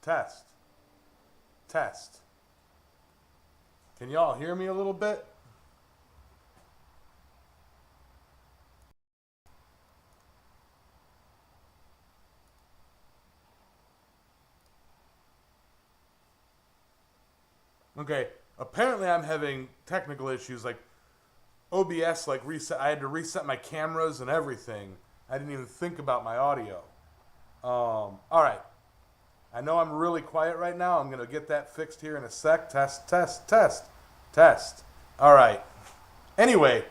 Test. Test. Can y'all hear me a little bit? Okay. Apparently I'm having technical issues like OBS like reset. I had to reset my cameras and everything. I didn't even think about my audio. All right. I know I'm really quiet right now. I'm going to get that fixed here in a sec. Test, test, test, test. All right. Anyway.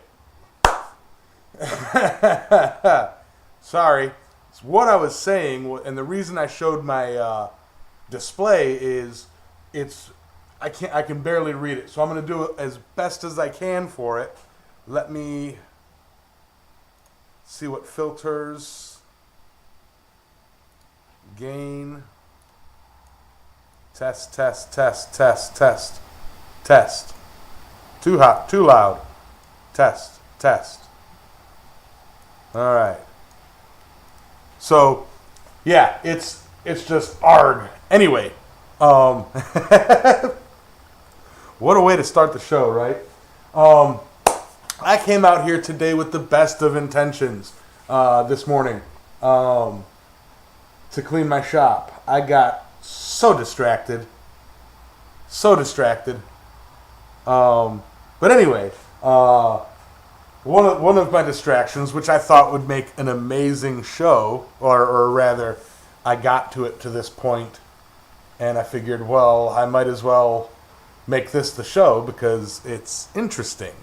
Sorry. So what I was saying, and the reason I showed my display is I can barely read it. So I'm going to do it as best as I can for it. Let me see what filters, gain, test, test, test, test, test, test. Too hot, too loud. Test, test. All right. So, yeah, it's just arg. Anyway, what a way to start the show, right? I came out here today with the best of intentions this morning to clean my shop. I got So distracted. So distracted. But anyway, one of my distractions, which I thought would make an amazing show, or rather, I got to it to this point, and I figured, well, I might as well make this the show because it's interesting.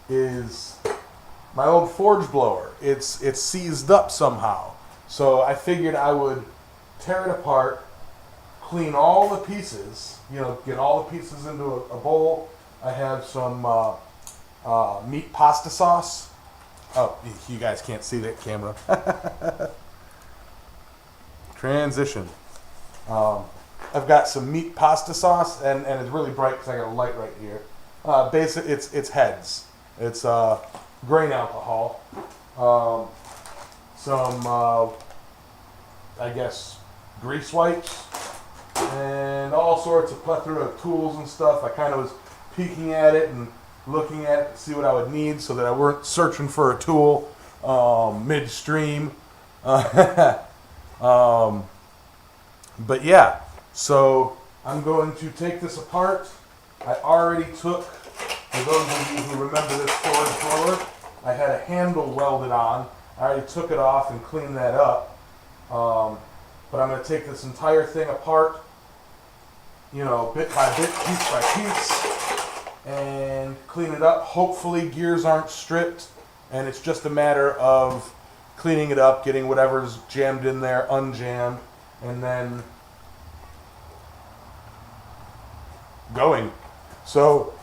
Is my old forge blower. It's seized up somehow, so I figured I would tear it apart, clean all the pieces, get all the pieces into a bowl. I have some meat pasta sauce. Oh, you guys can't see that camera. Transition. I've got some meat pasta sauce, and it's really bright because I got a light right here. It's heads. It's grain alcohol. Some, I guess, grease wipes, and all sorts of plethora of tools and stuff. I kind of was peeking at it and looking at it to see what I would need so that I weren't searching for a tool midstream. But yeah, so I'm going to take this apart. I already took, for those of you who remember this forge blower, I had a handle welded on. I already took it off and cleaned that up. But I'm going to take this entire thing apart, bit by bit, piece by piece, and clean it up. Hopefully gears aren't stripped, and it's just a matter of cleaning it up, getting whatever's jammed in there unjammed, and then going. So,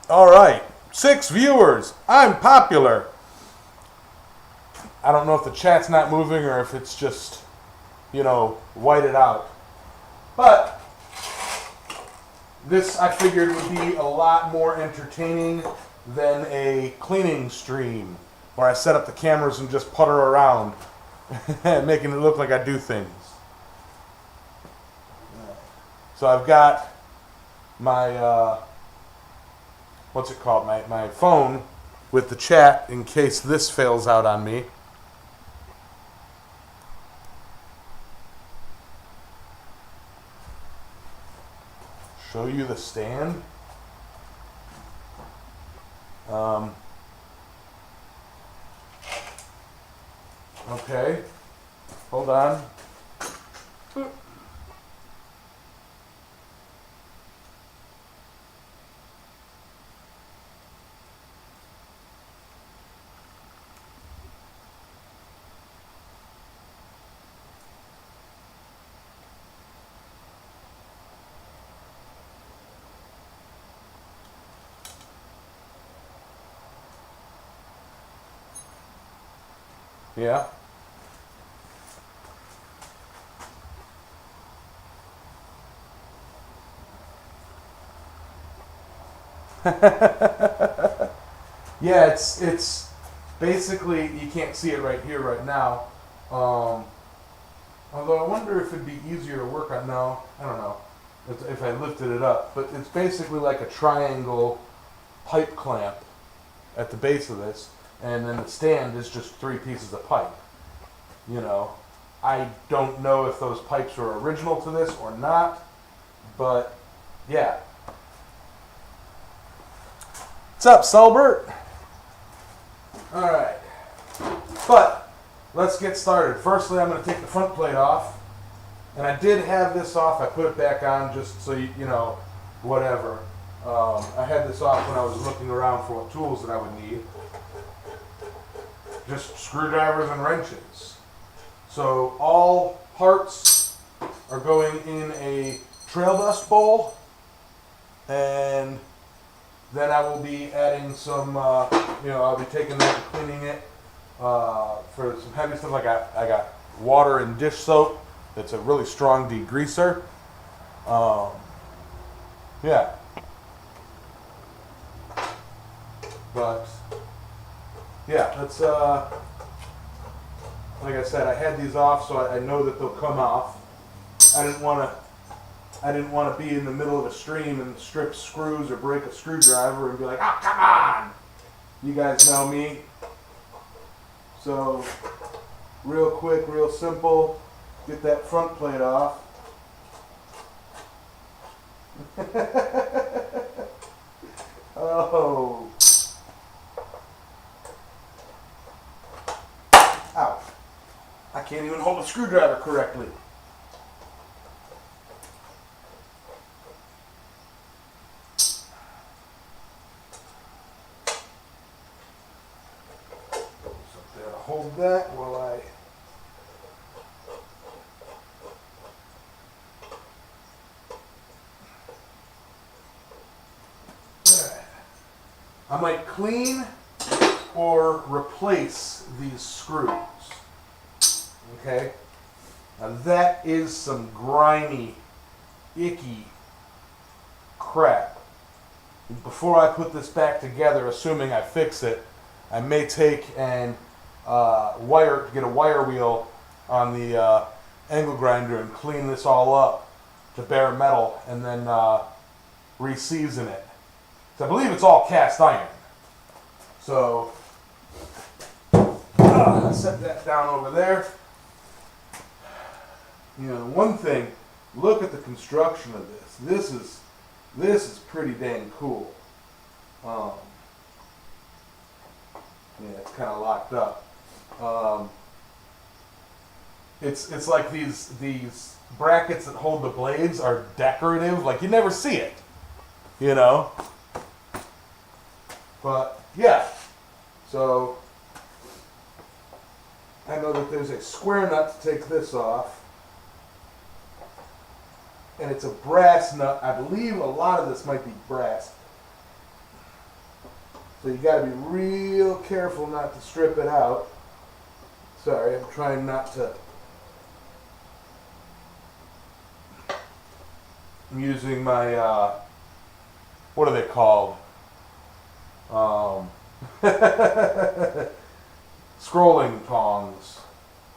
all right, 6 viewers. I'm popular. I don't know if the chat's not moving or if it's just, whited out. But this, I figured, would be a lot more entertaining than a cleaning stream where I set up the cameras and just putter around, making it look like I do things. So I've got my, what's it called? My phone with the chat in case this fails out on me. Show you the stand. Okay, hold on. Yeah. Yeah, it's basically, you can't see it right here right now. Although I wonder if it'd be easier to work on. No, I don't know if I lifted it up, but it's basically like a triangle pipe clamp at the base of this, and then the stand is just 3 pieces of pipe. I don't know if those pipes are original to this or not, but yeah. What's up, Selbert? Alright, but let's get started. Firstly, I'm going to take the front plate off, and I did have this off. I put it back on just so you know, whatever. I had this off when I was looking around for what tools that I would need. Just screwdrivers and wrenches. So all parts are going in a trail dust bowl, and then I will be adding some, I'll be taking that and cleaning it for some heavy stuff. I got water and dish soap. That's a really strong degreaser. Yeah. But yeah, that's like I said, I had these off so I know that they'll come off. I didn't want to be in the middle of a stream and strip screws or break a screwdriver and be like, oh, come on! You guys know me. So, real quick, real simple. Get that front plate off. Oh. Ow. I can't even hold a screwdriver correctly. Hold that while I might clean or replace these screws. Okay? Now that is some grimy, icky crap. Before I put this back together, assuming I fix it, I may take and get a wire wheel on the angle grinder and clean this all up to bare metal and then re-season it. So I believe it's all cast iron. So I set that down over there. You know, one thing, look at the construction of this. This is pretty dang cool. Yeah, it's kind of locked up. It's like these brackets that hold the blades are decorative. Like you never see it, you know. But yeah, so I know that there's a square nut to take this off, and it's a brass nut. I believe a lot of this might be brass. So you got to be real careful not to strip it out. Sorry, I'm trying not to. I'm using my, what are they called? Scrolling tongs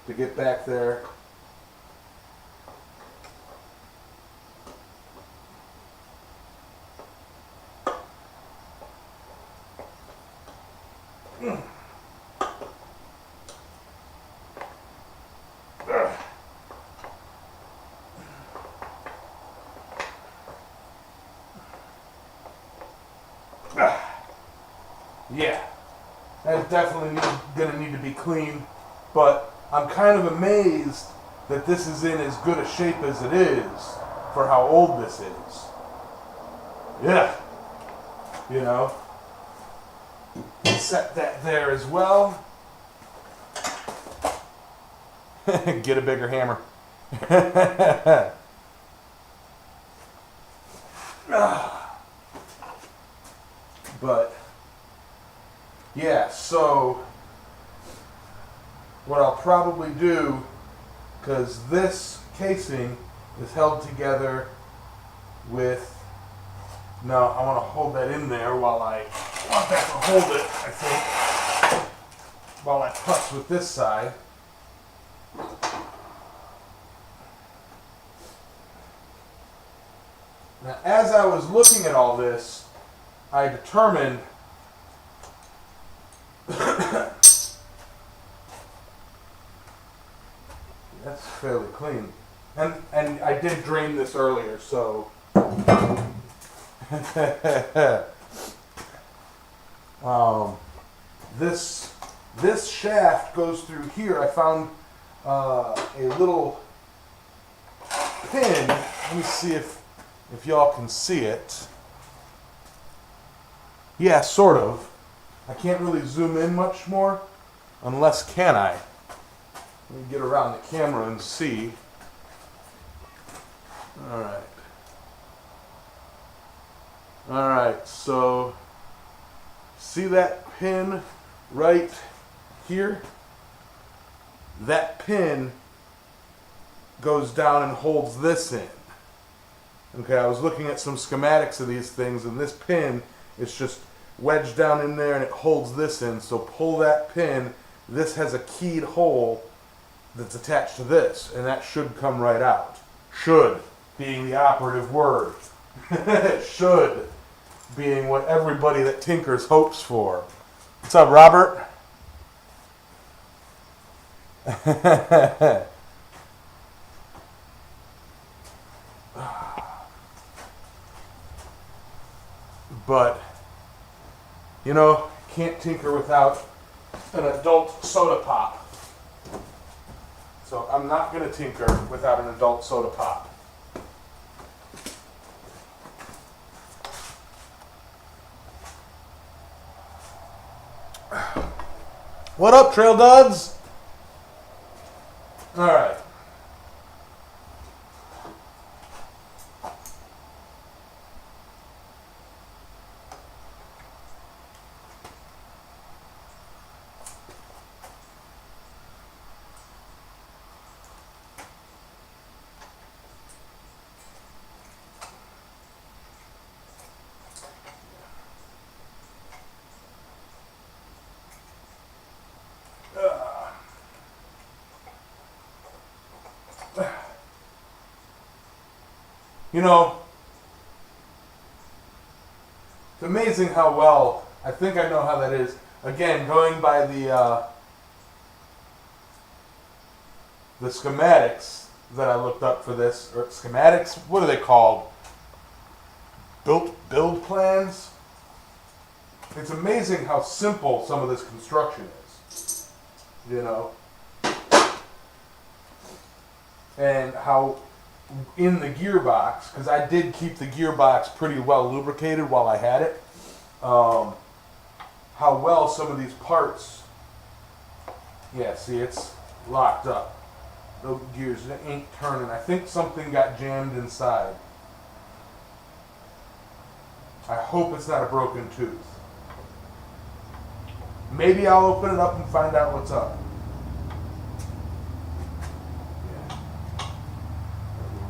to get back there. Yeah, that's definitely going to need to be cleaned, but I'm kind of amazed that this is in as good a shape as it is for how old this is. Yeah, you know, set that there as well. Get a bigger hammer. But yeah, so what I'll probably do, because this casing is held together with, no, I want to hold that in there while I want that to hold it, I think, while I press with this side. Now, as I was looking at all this, I determined that's fairly clean, and I did drain this earlier, so this shaft goes through here. I found a little pin. Let me see if y'all can see it. Yeah, sort of. I can't really zoom in much more, unless can I? Let me get around the camera and see. Alright. Alright, so see that pin right here? That pin goes down and holds this in. Okay, I was looking at some schematics of these things, and this pin is just wedged down in there and it holds this in. So pull that pin. This has a keyed hole that's attached to this, and that should come right out. Should being the operative word. Should being what everybody that tinkers hopes for. What's up, Robert? But, you know, can't tinker without an adult soda pop. So I'm not going to tinker without an adult soda pop. What up, Trail Duds? All right. You know, it's amazing how well, I think I know how that is. Again, going by the schematics that I looked up for this, or schematics, what are they called? Build plans? It's amazing how simple some of this construction is, you know? And how in the gearbox, because I did keep the gearbox pretty well lubricated while I had it, how well some of these parts, yeah, see, it's locked up. The gears ain't turning. I think something got jammed inside. I hope it's not a broken tooth. Maybe I'll open it up and find out what's up.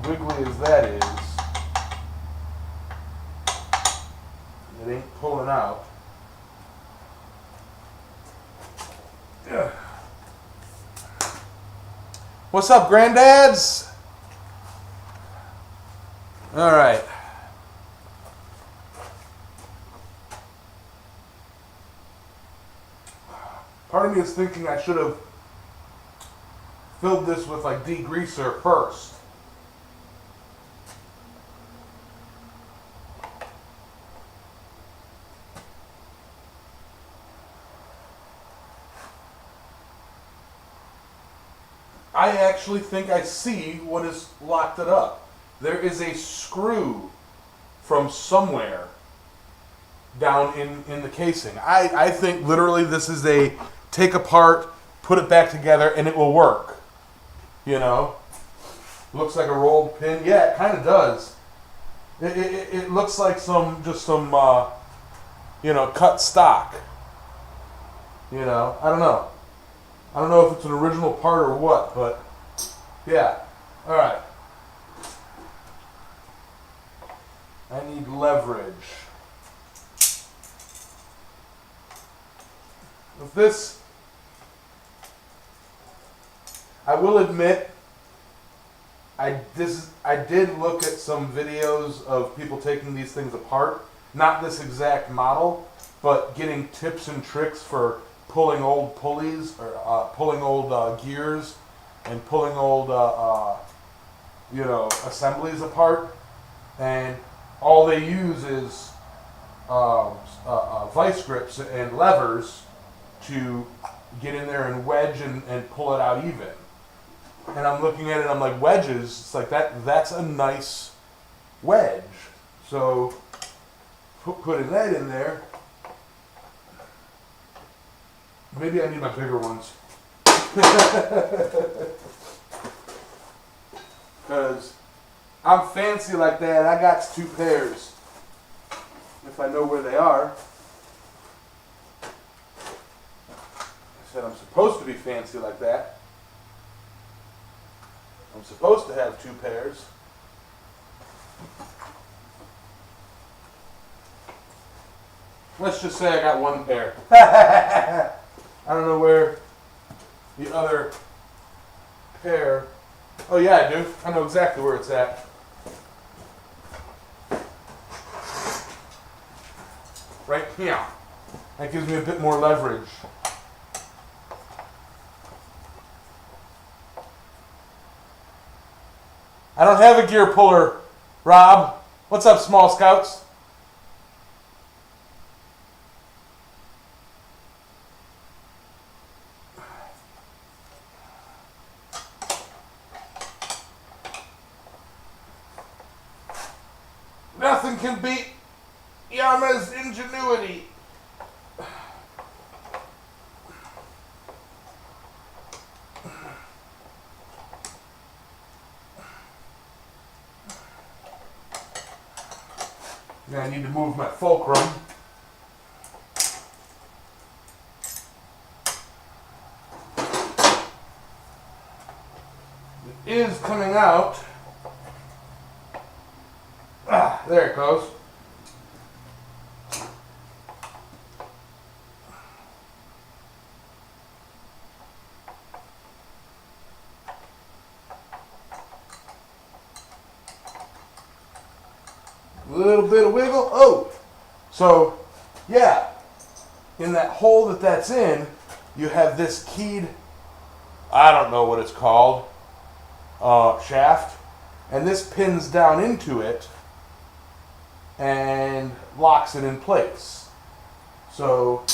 Wiggly as that is, it ain't pulling out. Ugh. What's up, granddads? All right. Part of me is thinking I should have filled this with like degreaser first. I actually think I see what has locked it up. There is a screw from somewhere down in the casing. I think literally this is a take apart, put it back together, and it will work. You know? Looks like a rolled pin. Yeah, it kind of does. It looks like some you know, cut stock. You know? I don't know. I don't know if it's an original part or what, but yeah. All right. I need leverage. With this, I will admit, I did look at some videos of people taking these things apart. Not this exact model, but getting tips and tricks for pulling old pulleys or pulling old gears and pulling old you know, assemblies apart, and all they use is vice grips and levers to get in there and wedge and pull it out even. And I'm looking at it, I'm like, wedges, it's like that's a nice wedge. So putting that in there, maybe I need my bigger ones. Because I'm fancy like that. I got 2 pairs. If I know where they are. I said I'm supposed to be fancy like that. I'm supposed to have 2 pairs. Let's just say I got 1 pair. I don't know where the other pair. Oh yeah, I do. I know exactly where it's at. Right here. That gives me a bit more leverage. I don't have a gear puller, Rob. What's up, Small Scouts? Nothing can beat Yamez ingenuity. Now I need to move my fulcrum. It is coming out. Ah, there it goes. A little bit of wiggle. Oh! So, yeah. In that hole that's in, you have this keyed, I don't know what it's called, shaft. And this pins down into it and locks it in place. So,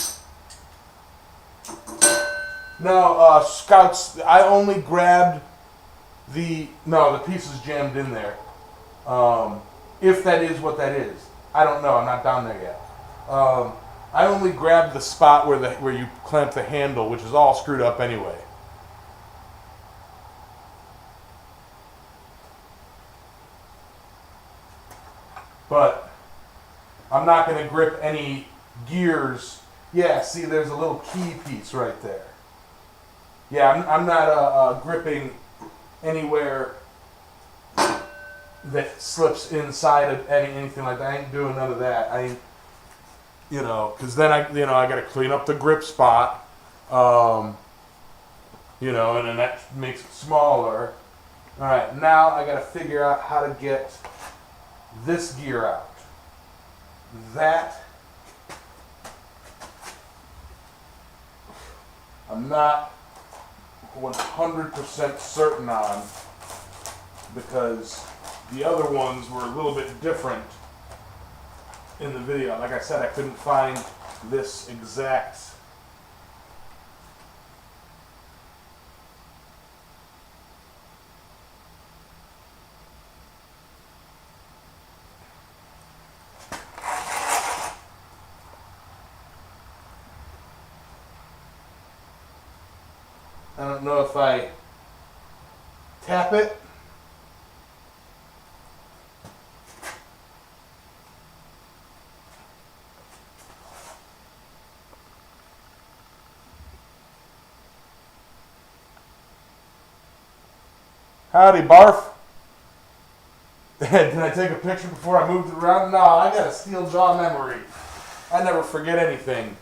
now, Scouts, I only grabbed the piece is jammed in there. If that is what that is. I don't know, I'm not down there yet. I only grabbed the spot where you clamp the handle, which is all screwed up anyway. But I'm not going to grip any gears. Yeah, see, there's a little key piece right there. Yeah, I'm not gripping anywhere that slips inside of anything like that. I ain't doing none of that. I ain't, because then I got to clean up the grip spot, and then that makes it smaller. All right, now I got to figure out how to get this gear out. That I'm not 100% certain on, because the other ones were a little bit different in the video. Like I said, I couldn't find this exact. I don't know if I tap it. Howdy, Barf. Did I take a picture before I moved it around? No, I got a steel jaw memory. I never forget anything.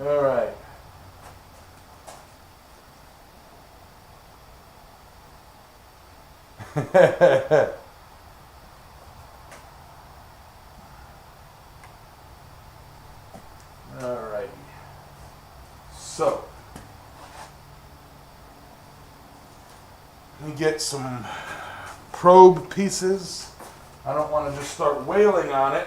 All right. All right. So, let me get some probe pieces. I don't want to just start wailing on it.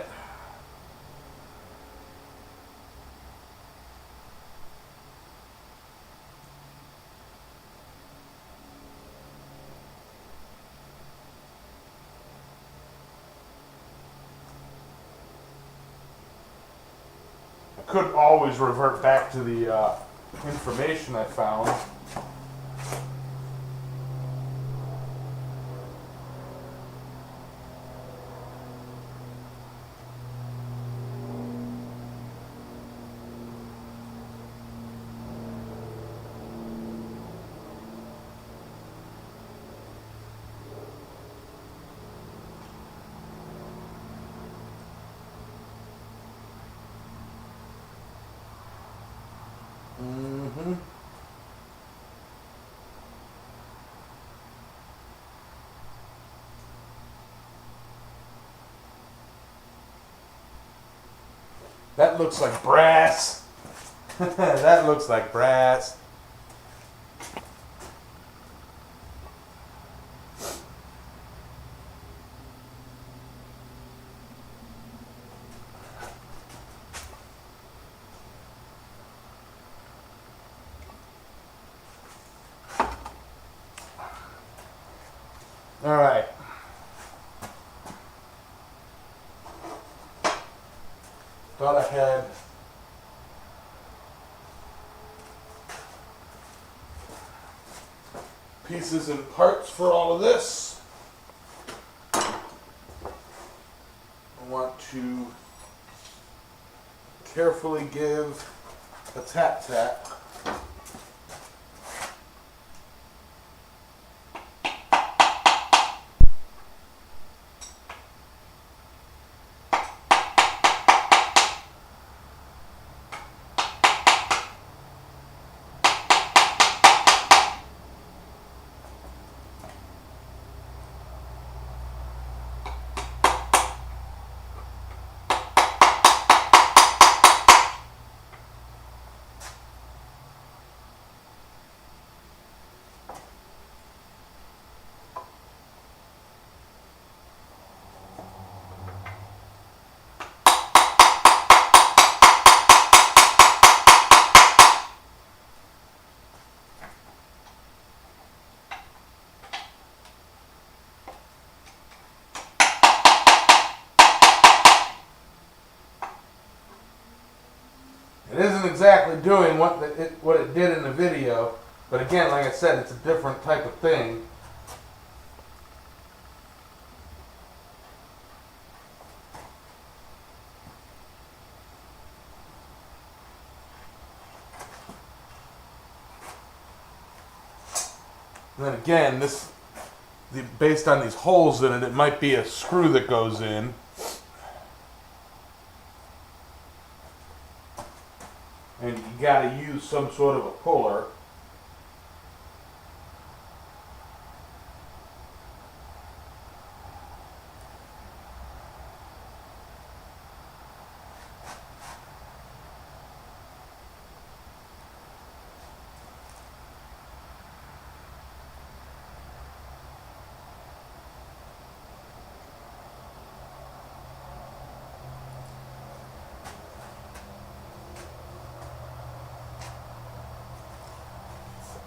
Could always revert back to the information I found. That looks like brass. That looks like brass. All right. Thought I had pieces and parts for all of this. I want to carefully give a tap tap. It isn't exactly doing what it did in the video, but again, like I said, it's a different type of thing. And then again, based on these holes in it, it might be a screw that goes in. And you gotta use some sort of a puller.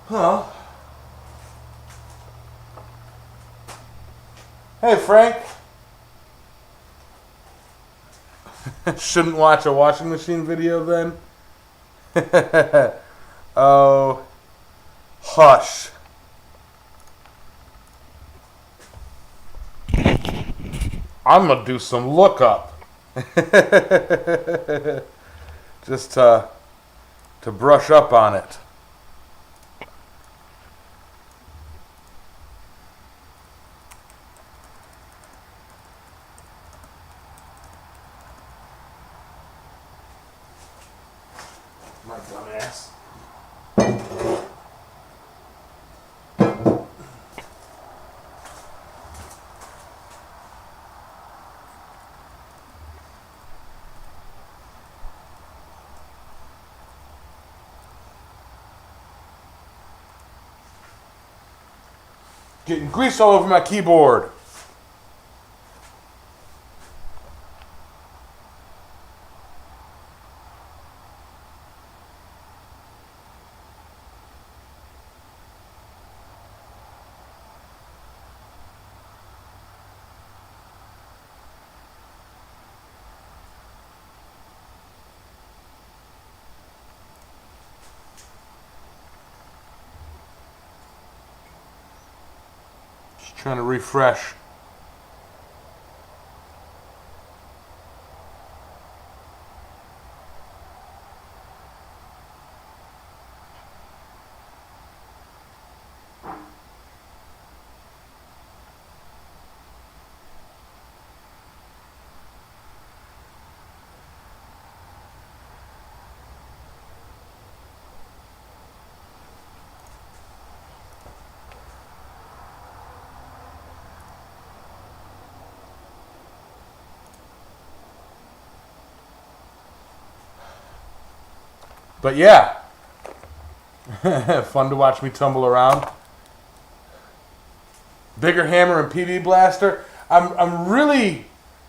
Huh? Hey, Frank. Shouldn't watch a washing machine video then? Oh, hush. I'm gonna do some lookup. Just to brush up on it. My dumbass. Getting grease all over my keyboard. Trying to refresh. But yeah, fun to watch me tumble around. Bigger hammer and PB blaster. I'm really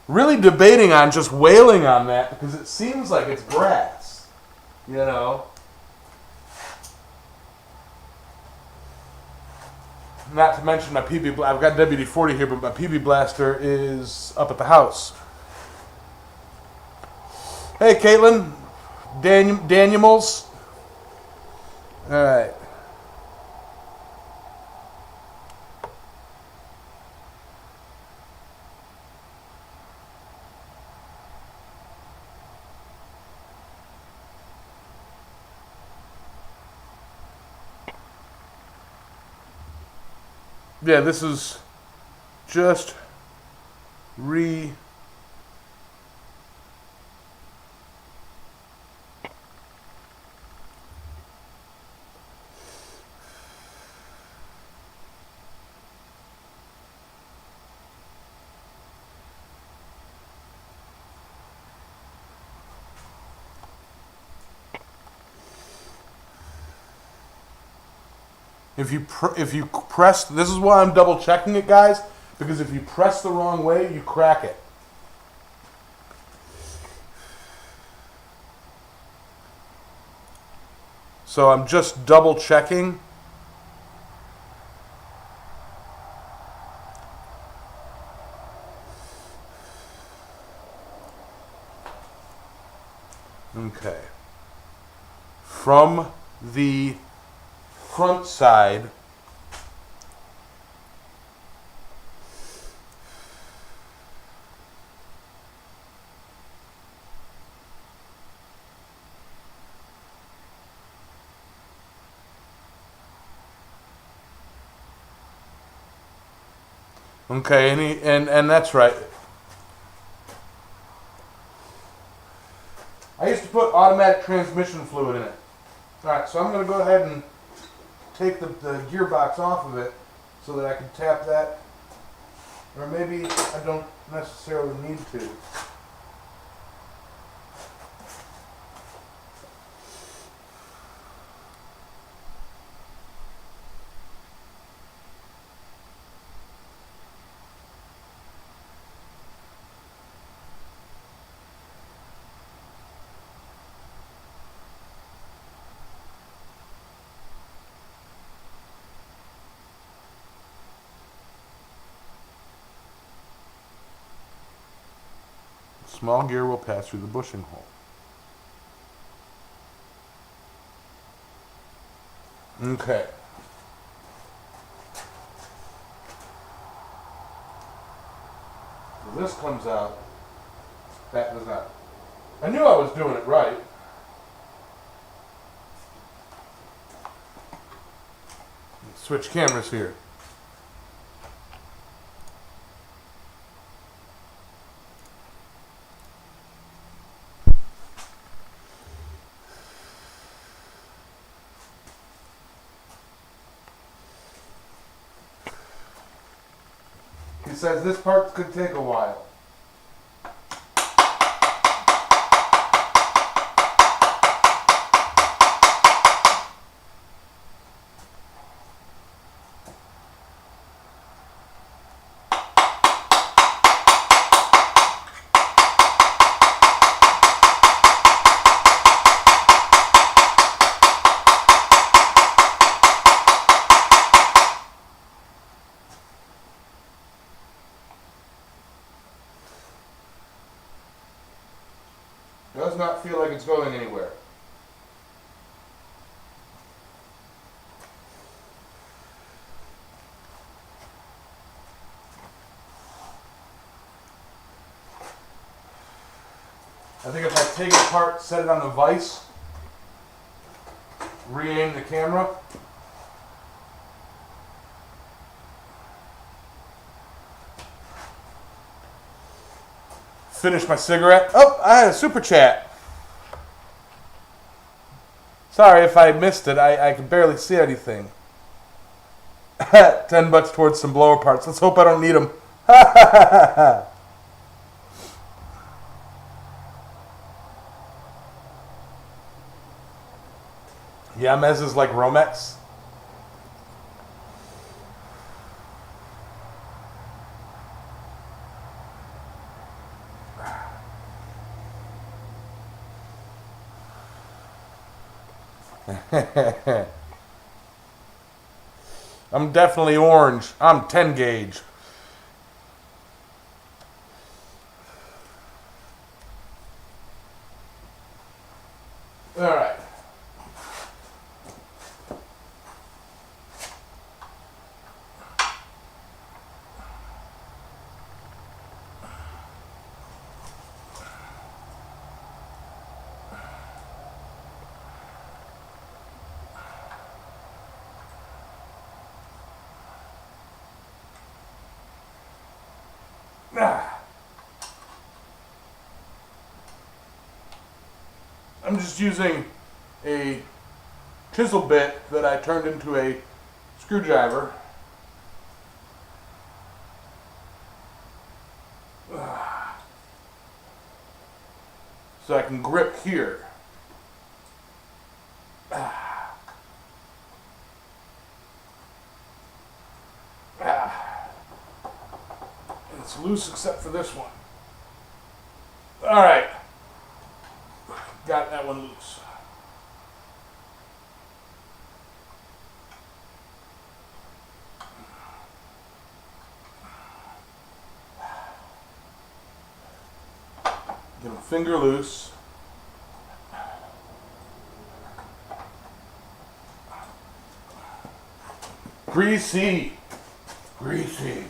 debating on just wailing on that because it seems like it's brass. You know. Not to mention my PB. I've got WD-40 here, but my PB blaster is up at the house. Hey, Caitlin. Daniels. All right. Yeah, this is just If you press, this is why I'm double checking it, guys, because if you press the wrong way, you crack it. So I'm just double checking. Okay. From the front side, okay, and that's right. I used to put automatic transmission fluid in it. All right, so I'm going to go ahead and take the gearbox off of it so that I can tap that, or maybe I don't necessarily need to. Small gear will pass through the bushing hole. Okay. So this comes out. That does not. I knew I was doing it right. Let's switch cameras here. He says this part could take a while. Does not feel like it's going anywhere. I think if I take it apart, set it on the vise, re-aim the camera, finish my cigarette. Oh, I had a super chat. Sorry if I missed it. I can barely see anything. $10 towards some blower parts. Let's hope I don't need them. Yamez is like Romex. I'm definitely orange. I'm 10 gauge. All right. I'm just using a chisel bit that I turned into a screwdriver. So I can grip here. It's loose except for this one. All right. Got that one loose. Get my finger loose. Greasy. Greasy.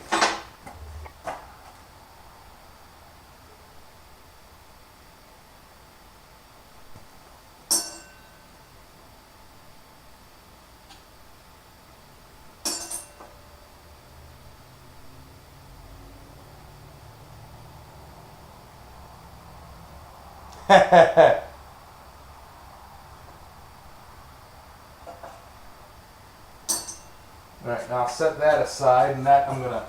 Alright, now I'll set that aside, and that I'm gonna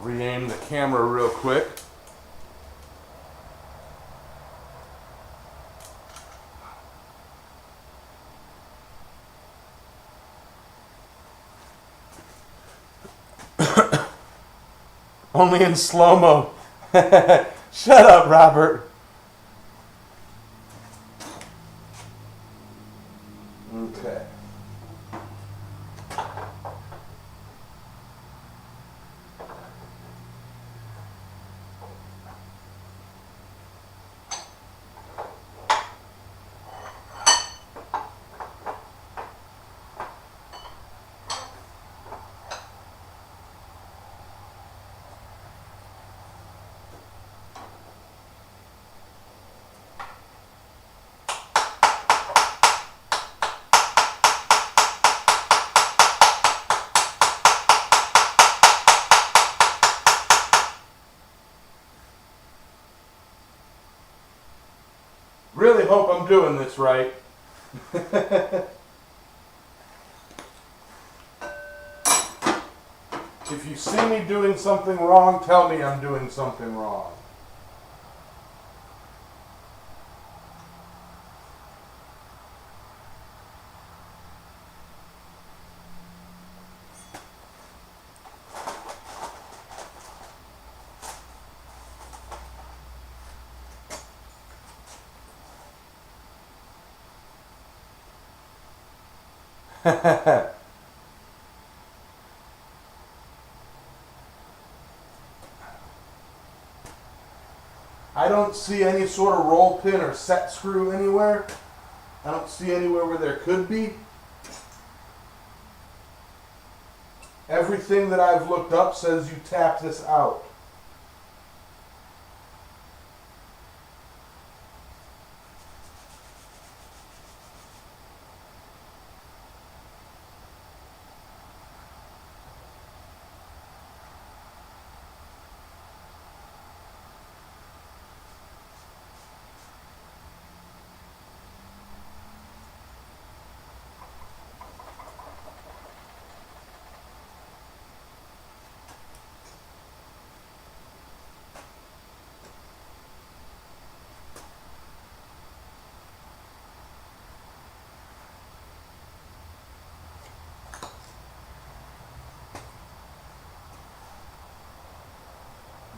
re-aim the camera real quick. Only in slow-mo. Shut up, Robert. Okay. Really hope I'm doing this right. If you see me doing something wrong, tell me I'm doing something wrong. I don't see any sort of roll pin or set screw anywhere. I don't see anywhere where there could be. Everything that I've looked up says you tap this out.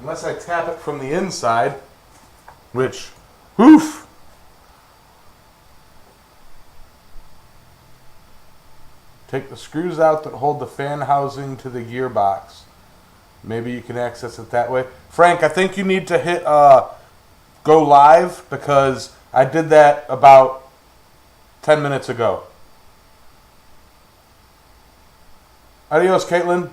Unless I tap it from the inside, which, whoof! Take the screws out that hold the fan housing to the gearbox. Maybe you can access it that way. Frank, I think you need to hit go live because I did that about 10 minutes ago. Adios, Caitlin.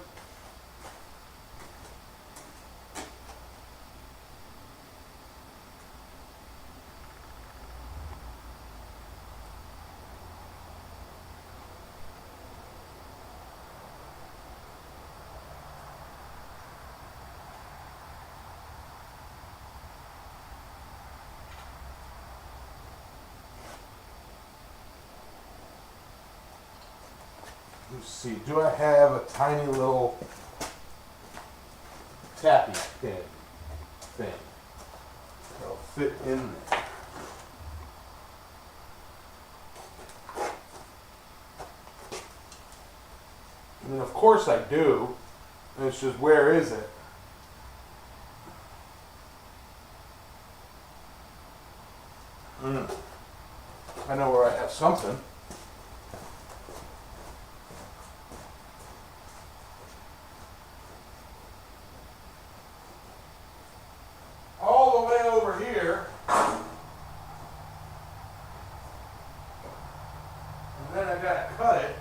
Let's see, do I have a tiny little tappy pin thing that'll fit in there? I mean, of course I do. It's just, where is it? I know where I have something. All the way over here. And then I gotta cut it.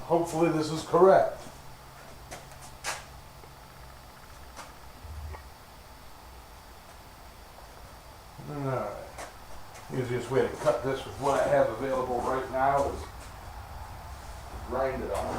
Hopefully this is correct. Alright. Easiest way to cut this with what I have available right now is grind it on.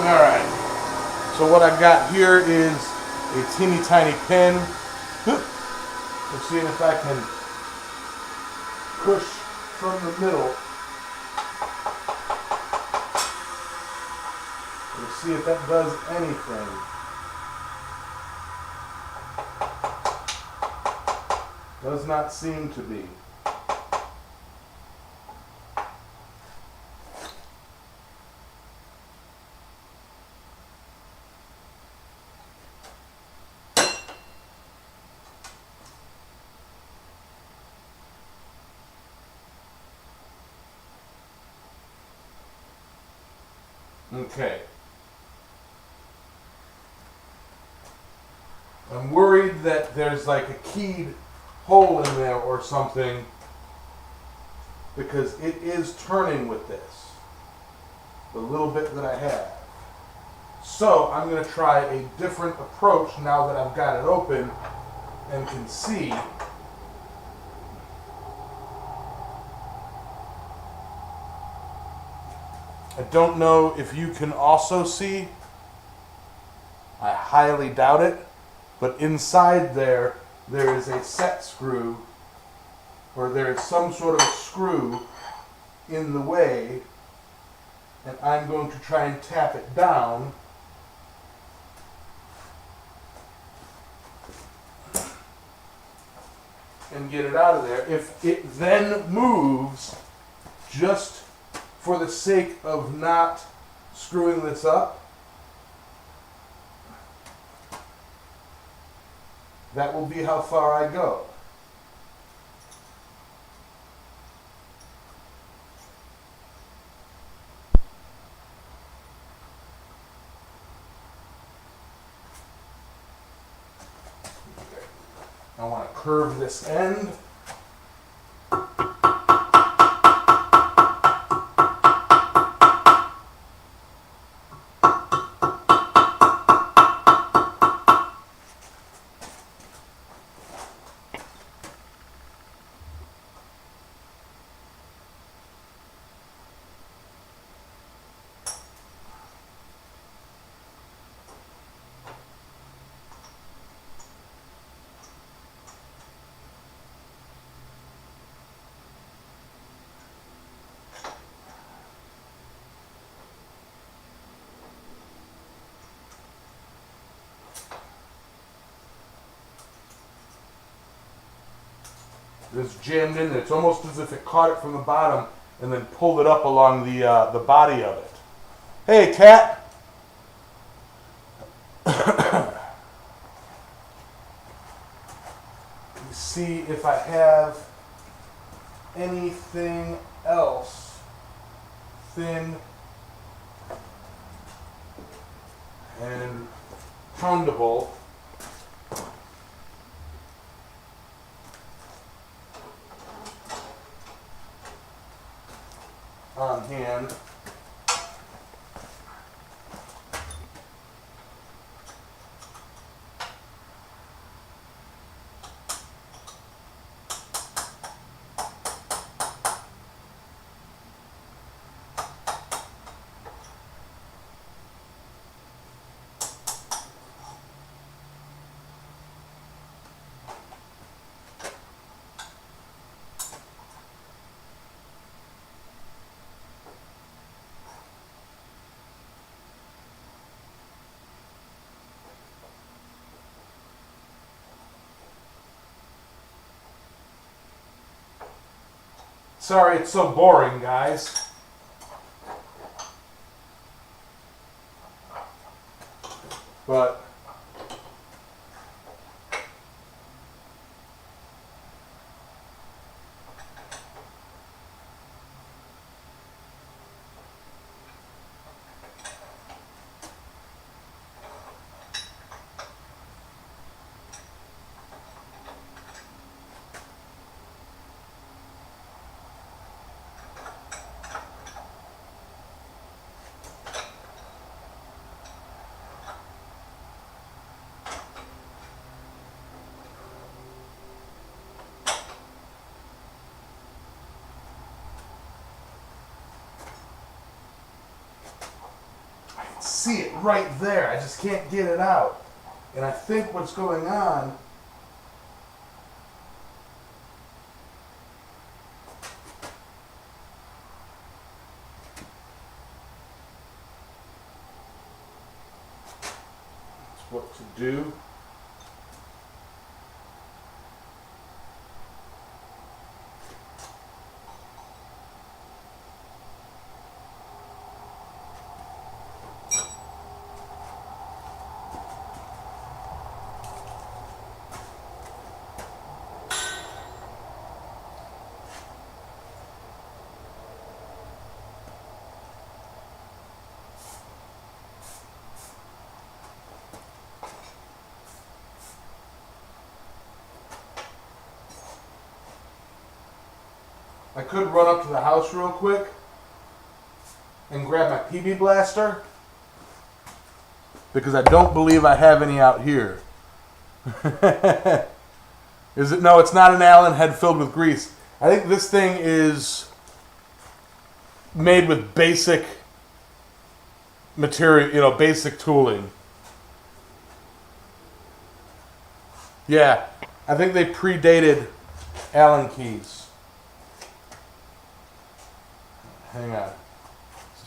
Alright, so what I've got here is a teeny tiny pin. Let's see if I can push from the middle. Let's see if that does anything. Does not seem to be. Okay. I'm worried that there's like a keyed hole in there or something because it is turning with this, the little bit that I have. So I'm going to try a different approach now that I've got it open and can see. I don't know if you can also see. I highly doubt it. But inside there is a set screw, or there is some sort of a screw in the way, and I'm going to try and tap it down. And get it out of there. If it then moves, just for the sake of not screwing this up, that will be how far I go. Okay. I want to curve this end. It's jammed in there. It's almost as if it caught it from the bottom and then pulled it up along the body of it. Hey, cat. Let me see if I have anything else thin and poundable on hand. Sorry it's so boring, guys. But see it right there. I just can't get it out. And I think what's going on is what to do. I could run up to the house real quick and grab my PB blaster because I don't believe I have any out here. Is it? No, it's not an Allen head filled with grease. I think this thing is made with basic material, basic tooling. Yeah, I think they predated Allen keys. Hang on.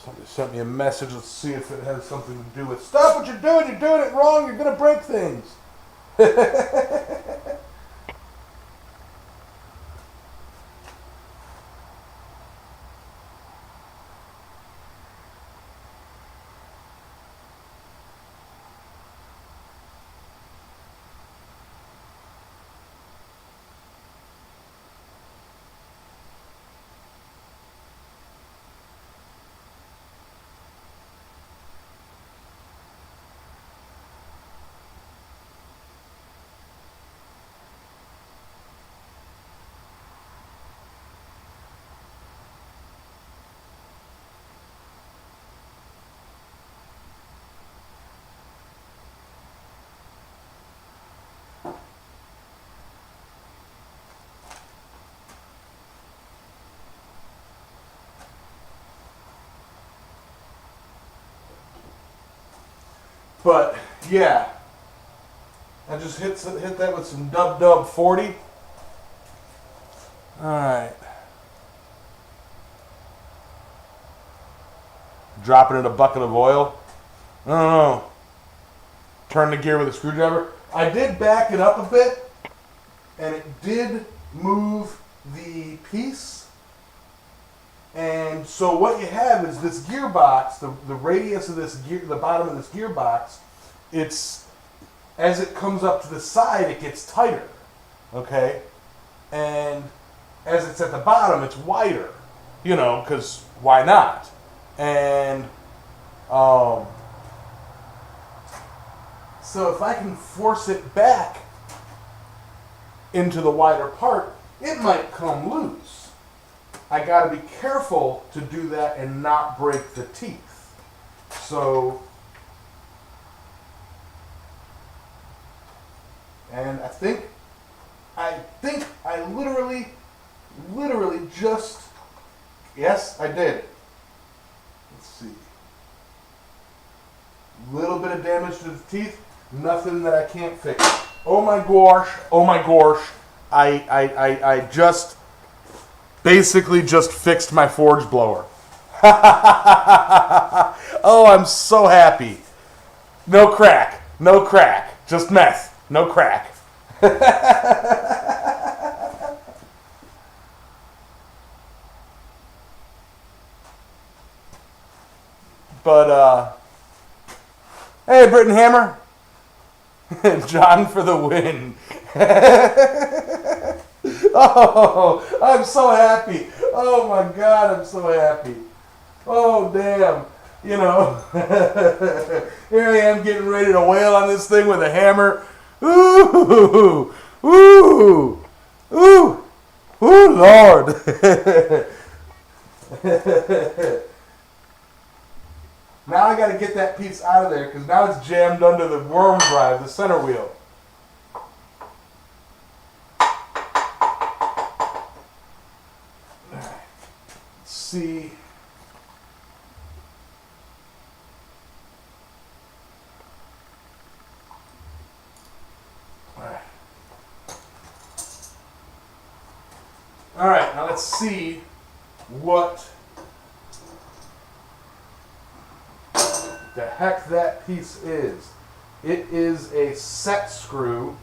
Somebody sent me a message. Let's see if it has something to do with... Stop what you're doing. You're doing it wrong. You're going to break things. But yeah, I just hit that with some Dub 40. All right, drop it in a bucket of oil. I don't know. Turn the gear with a screwdriver. I did back it up a bit, and it did move the piece. And so what you have is this gearbox, the radius of this gear, the bottom of this gearbox, it's, as it comes up to the side, it gets tighter, okay? And as it's at the bottom, it's wider, you know, because why not? And so if I can force it back into the wider part, it might come loose. I got to be careful to do that and not break the teeth. So, and I think I literally just, yes, I did. Let's see. Little bit of damage to the teeth, nothing that I can't fix. Oh my gosh, I just basically just fixed my forge blower. Oh, I'm so happy. No crack, just meth, no crack. But, hey, Britton Hammer. John for the win. Oh, I'm so happy. Oh, my God, I'm so happy. Oh, damn. You know, here I am getting ready to wail on this thing with a hammer. Ooh, ooh, ooh, ooh, Lord. Now I got to get that piece out of there because now it's jammed under the worm drive, the center wheel. Let's see. All right, now let's see what the heck that piece is. It is a set screw.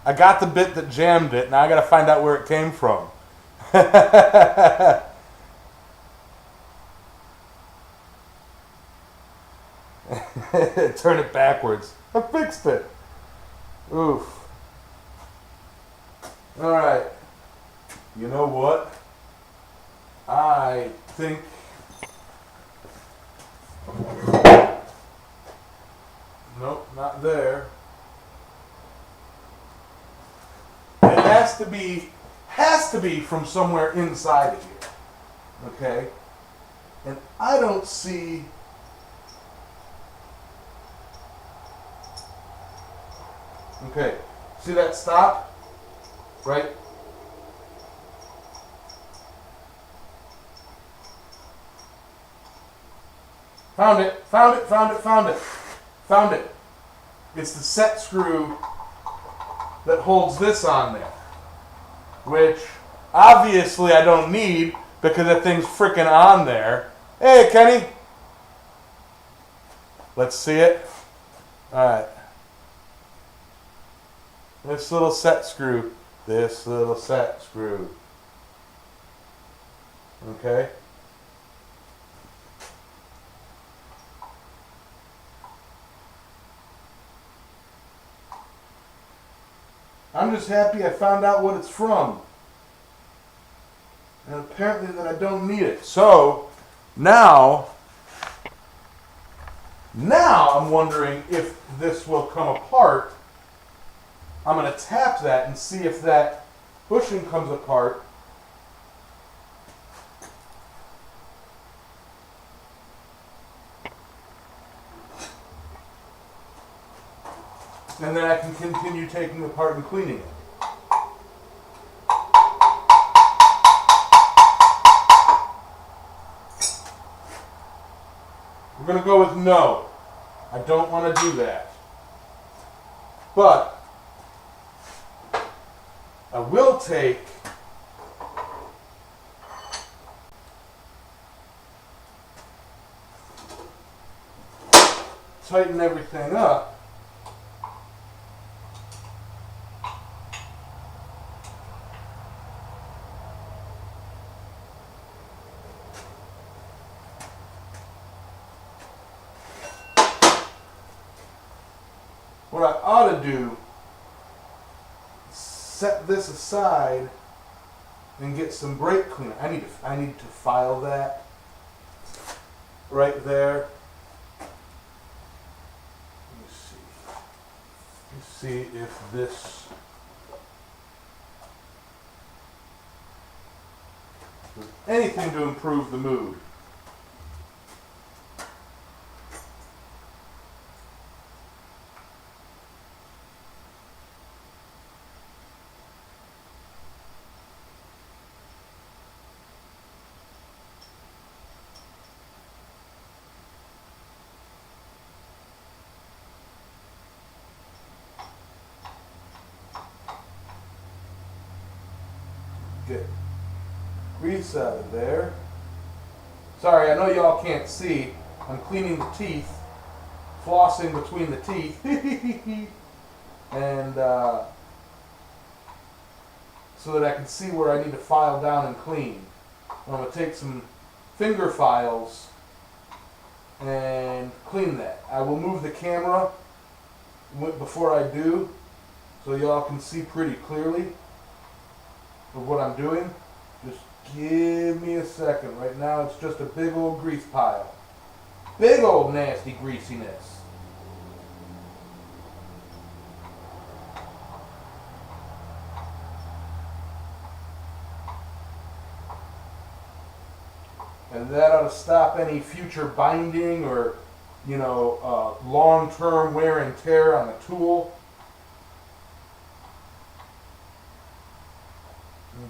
I got the bit that jammed it. Now I got to find out where it came from. Turn it backwards. I fixed it. Oof. All right. You know what? I think nope, not there. It has to be from somewhere inside of here. Okay? And I don't see okay. See that stop? Right? Found it. It's the set screw that holds this on there. Which, obviously, I don't need because that thing's freaking on there. Hey, Kenny. Let's see it. Alright. This little set screw. Okay? I'm just happy I found out what it's from. And apparently that I don't need it. So, now I'm wondering if this will come apart. I'm going to tap that and see if that bushing comes apart. And then I can continue taking it apart and cleaning it. We're going to go with no. I don't want to do that. But I will take tighten everything up. What I ought to do, set this aside and get some brake cleaner. I need to file that right there. Let me see if this does anything to improve the mood. Get grease out of there. Sorry, I know y'all can't see. I'm cleaning the teeth, flossing between the teeth, and so that I can see where I need to file down and clean. I'm going to take some finger files and clean that. I will move the camera before I do, so y'all can see pretty clearly of what I'm doing. Just give me a second. Right now it's just a big old grease pile. Big old nasty greasiness. And that ought to stop any future binding or, long-term wear and tear on the tool.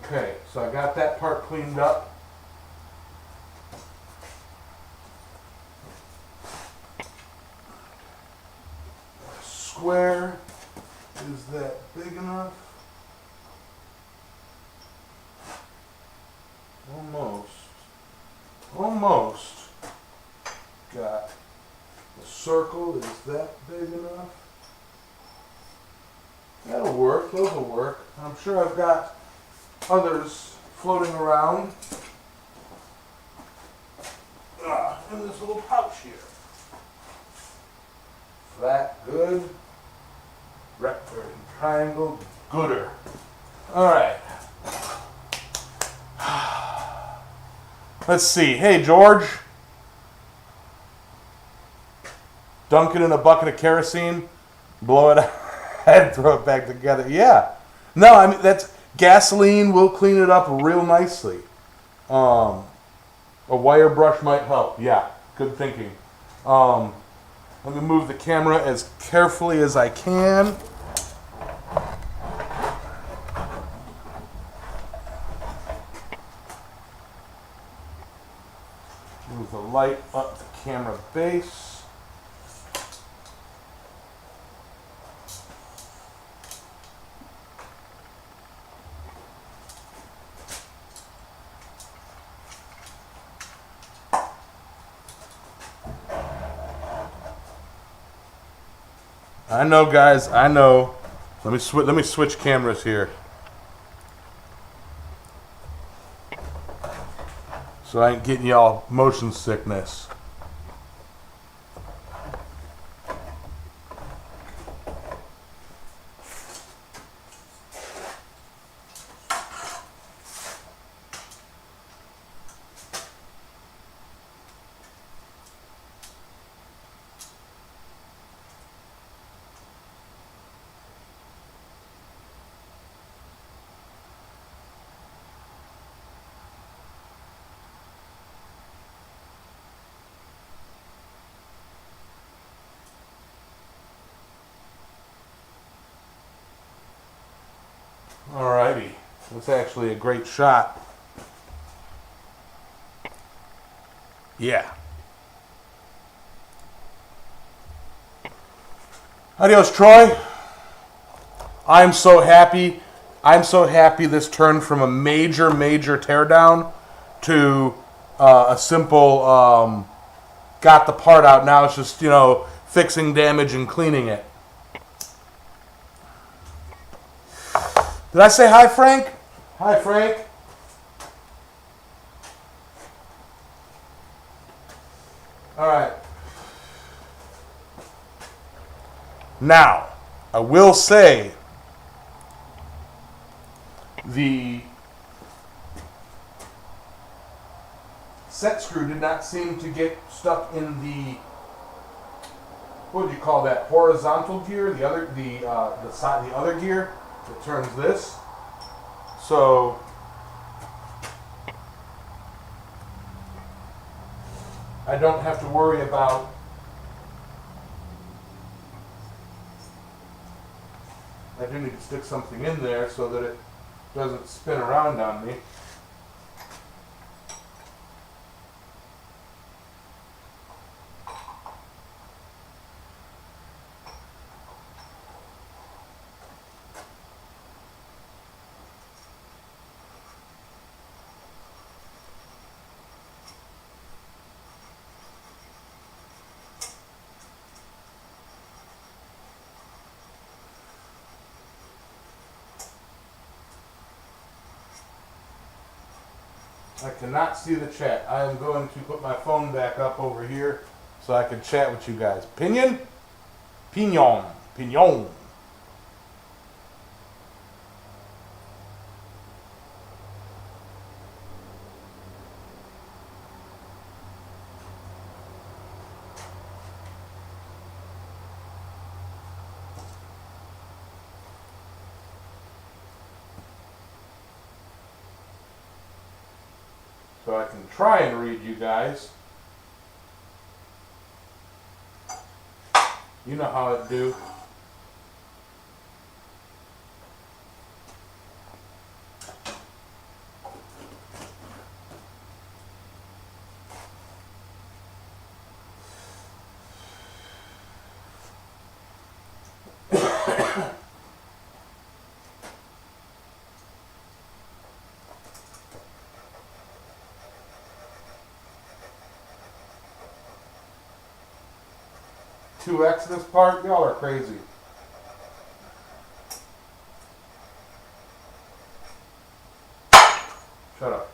Okay, so I got that part cleaned up. Square, is that big enough? Almost. Got the circle, is that big enough? That'll work, those will work. I'm sure I've got others floating around in this little pouch here. Flat, good. Rectangle, triangle, gooder. All right. Let's see. Hey, George. Dunk it in a bucket of kerosene, blow it out, and throw it back together. Yeah. No, I mean, that's gasoline will clean it up real nicely. A wire brush might help. Yeah, good thinking. Let me move the camera as carefully as I can. Move the light up the camera base. I know, guys. I know. Let me switch cameras here, so I ain't getting y'all motion sickness. Alrighty, that's actually a great shot. Yeah. Adios, Troy. I'm so happy. I'm so happy this turned from a major teardown to a simple got the part out. Now it's just, fixing damage and cleaning it. Did I say hi, Frank? Hi, Frank. All right. Now, I will say the set screw did not seem to get stuck in the, what would you call that, horizontal gear, the other gear that turns this. So I don't have to worry about I do need to stick something in there so that it doesn't spin around on me. I cannot see the chat. I am going to put my phone back up over here so I can chat with you guys. Pinion? Pignon. Pignon. So I can try and read you guys. You know how it do. Two X this part? Y'all are crazy. Shut up.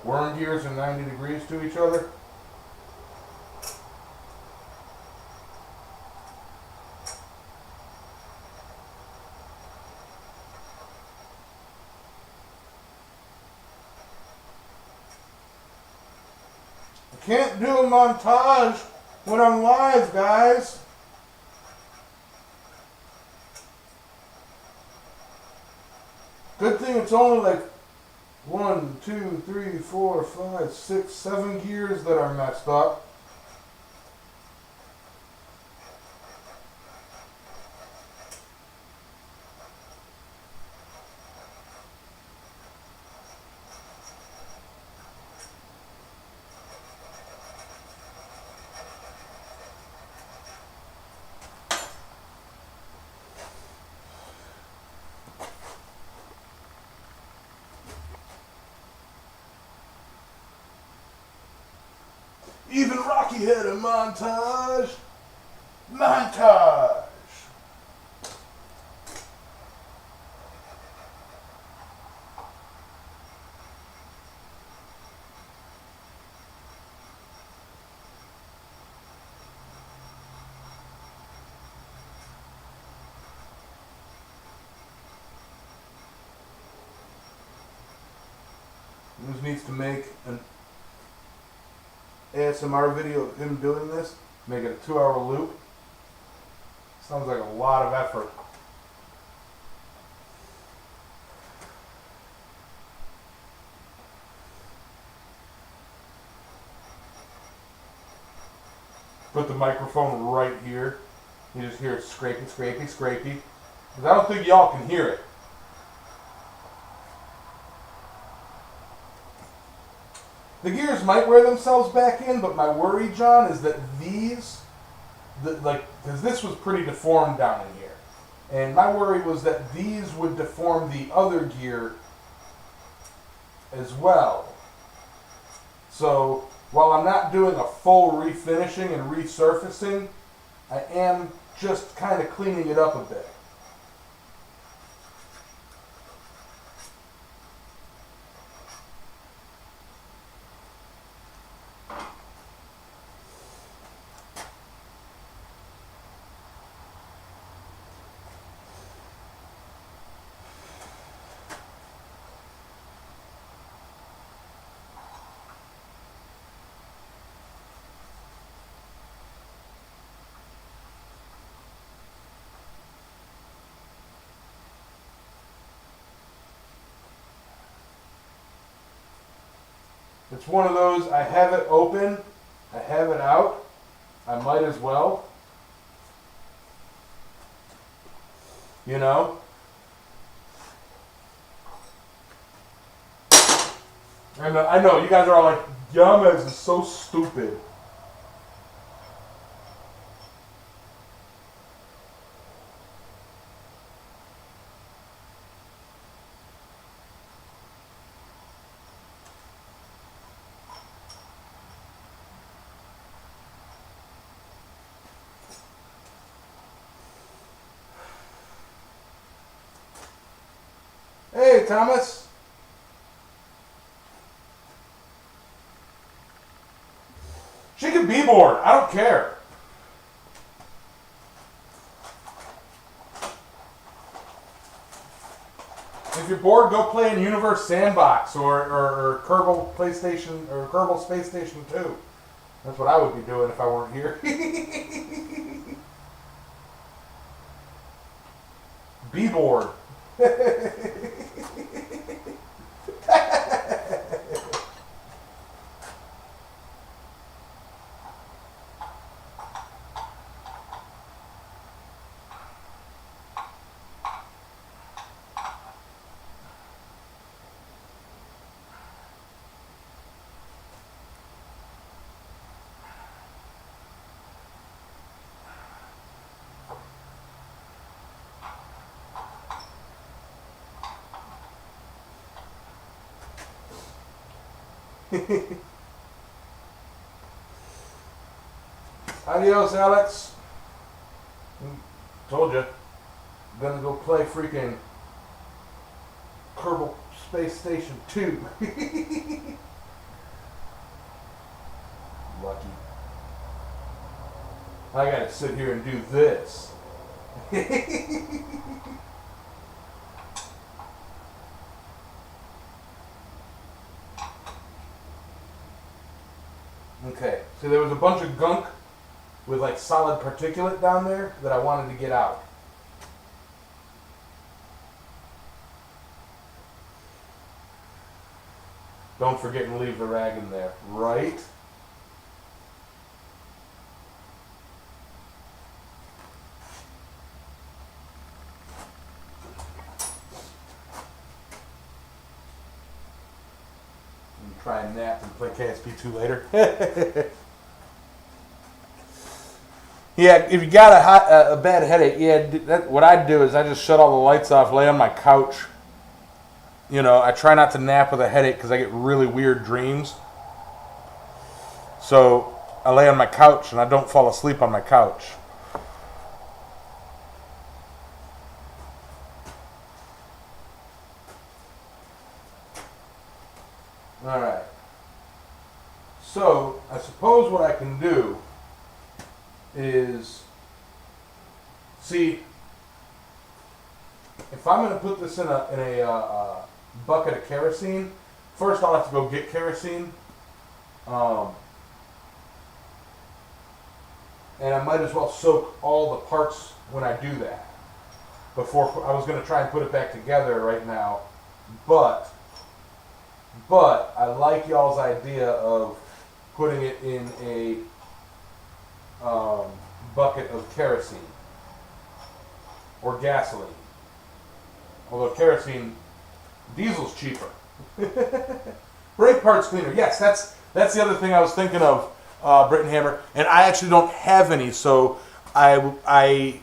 Worm gears are 90 degrees to each other. Can't do a montage when I'm live, guys. Good thing it's only like 1, 2, 3, 4, 5, 6, 7 gears that are messed up. Even Rocky had a montage. Montage. This needs to make an ASMR video of him doing this, make it a 2-hour loop. Sounds like a lot of effort. Put the microphone right here. You just hear it scrapey, scrapey, scrapey. Because I don't think y'all can hear it. The gears might wear themselves back in, but my worry, John, is that these because this was pretty deformed down in here. And my worry was that these would deform the other gear as well. So while I'm not doing a full refinishing and resurfacing, I am just kind of cleaning it up a bit. It's one of those, I have it open, I have it out, I might as well. You know? And I know, you guys are all like, Yamez is so stupid. Hey, Thomas. She can be bored. I don't care. If you're bored, go play in Universe Sandbox or Kerbal PlayStation or Kerbal Space Station 2. That's what I would be doing if I weren't here. Be bored. Adios, Alex. Told you. I'm gonna go play freaking Kerbal Space Station 2. Lucky. I gotta sit here and do this. Okay, so there was a bunch of gunk with like solid particulate down there that I wanted to get out. Don't forget and leave the rag in there, right? Try and nap and play KSP2 later. Yeah, if you got a bad headache, yeah, what I'd do is I just shut all the lights off, lay on my couch. You know, I try not to nap with a headache because I get really weird dreams. So I lay on my couch and I don't fall asleep on my couch. Alright. So, I suppose what I can do is, see, if I'm going to put this in a bucket of kerosene, first I'll have to go get kerosene, and I might as well soak all the parts when I do that. Before I was going to try and put it back together right now, but I like y'all's idea of putting it in a bucket of kerosene or gasoline. Although kerosene, diesel's cheaper. Brake parts cleaner. Yes, that's the other thing I was thinking of, Britton Hammer. And I actually don't have any, so I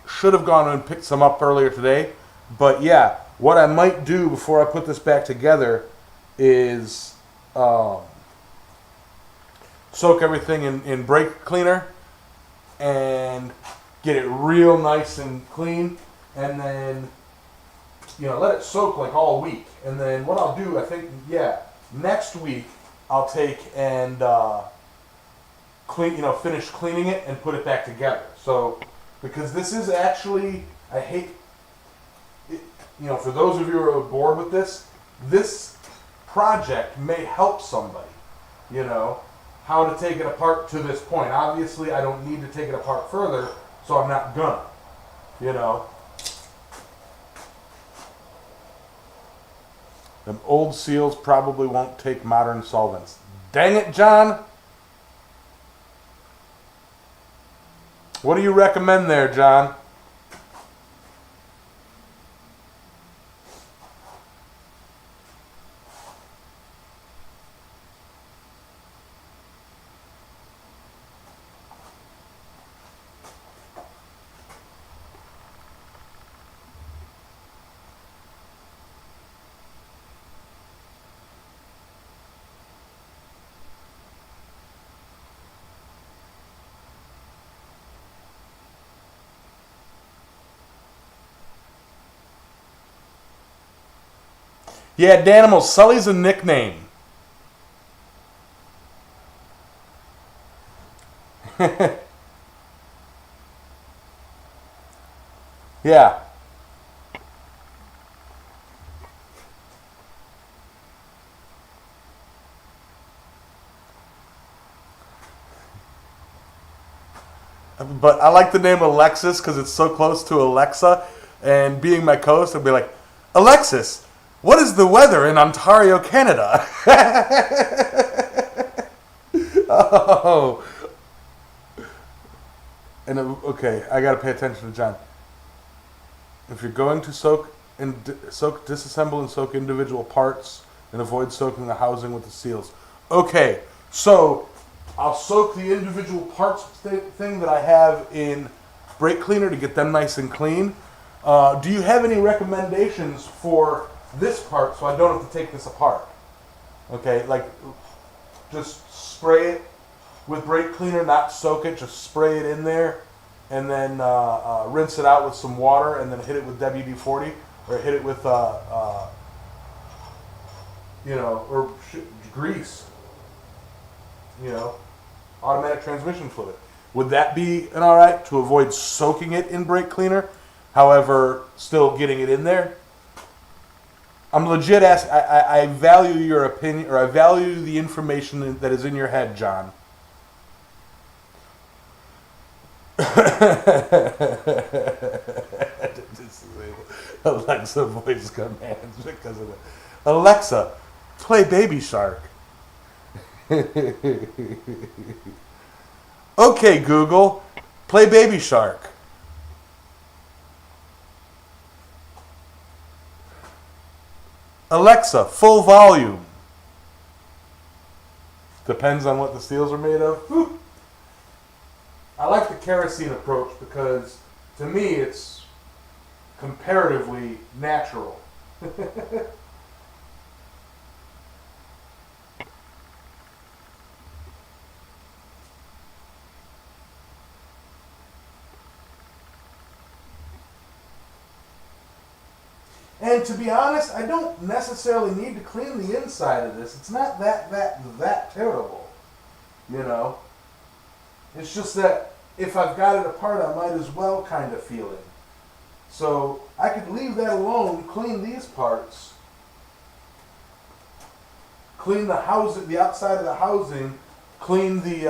should have gone and picked some up earlier today, but yeah, what I might do before I put this back together is soak everything in brake cleaner and get it real nice and clean, and then let it soak like all week. And then what I'll do, I think, next week I'll take and finish cleaning it and put it back together. So, because this is actually, I hate, it, for those of you who are bored with this project may help somebody, how to take it apart to this point. Obviously, I don't need to take it apart further, so I'm not gonna, Them old seals probably won't take modern solvents. Dang it, John! What do you recommend there, John? Yeah, Danimal, Sully's a nickname. Yeah. But I like the name Alexis because it's so close to Alexa. And being my co-host, I'd be like, Alexis, what is the weather in Ontario, Canada? Oh. And okay, I gotta pay attention to John. If you're going to disassemble and soak individual parts, and avoid soaking the housing with the seals. Okay, so I'll soak the individual parts thing that I have in brake cleaner to get them nice and clean. Do you have any recommendations for this part so I don't have to take this apart? Okay, like just spray it with brake cleaner, not soak it, just spray it in there, and then rinse it out with some water, and then hit it with WD-40, or hit it with grease, automatic transmission fluid. Would that be an all right to avoid soaking it in brake cleaner, however still getting it in there? I'm legit asking. I value your opinion, or I value the information that is in your head, John. Alexa voice commands because of it. Alexa, play Baby Shark. Okay, Google, play Baby Shark. Alexa, full volume. Depends on what the seals are made of. Whew. I like the kerosene approach because, to me, it's comparatively natural. And to be honest, I don't necessarily need to clean the inside of this. It's not that terrible, It's just that if I've got it apart, I might as well kind of feel it. So I could leave that alone, clean these parts, clean the housing, the outside of the housing, clean the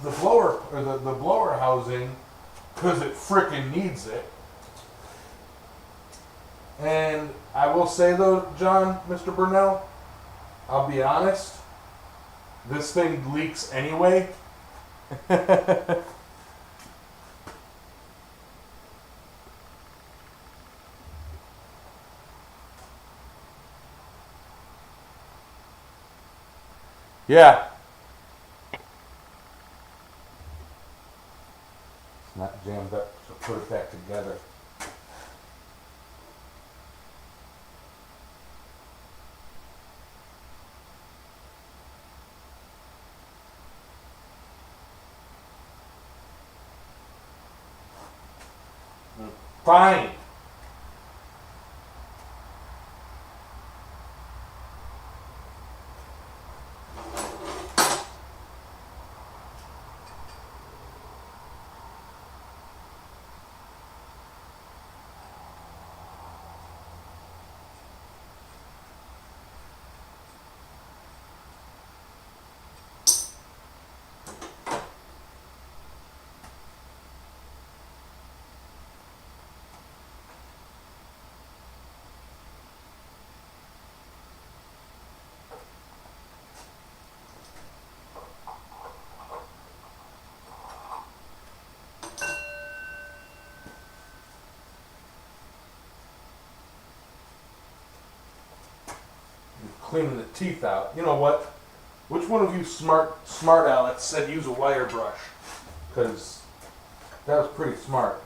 blower or the blower housing because it frickin' needs it. And I will say though, John, Mr. Burnell, I'll be honest, this thing leaks anyway. Yeah. Fine. Cleaning the teeth out. You know what? Which one of you smart Alex said use a wire brush? Because that was pretty smart.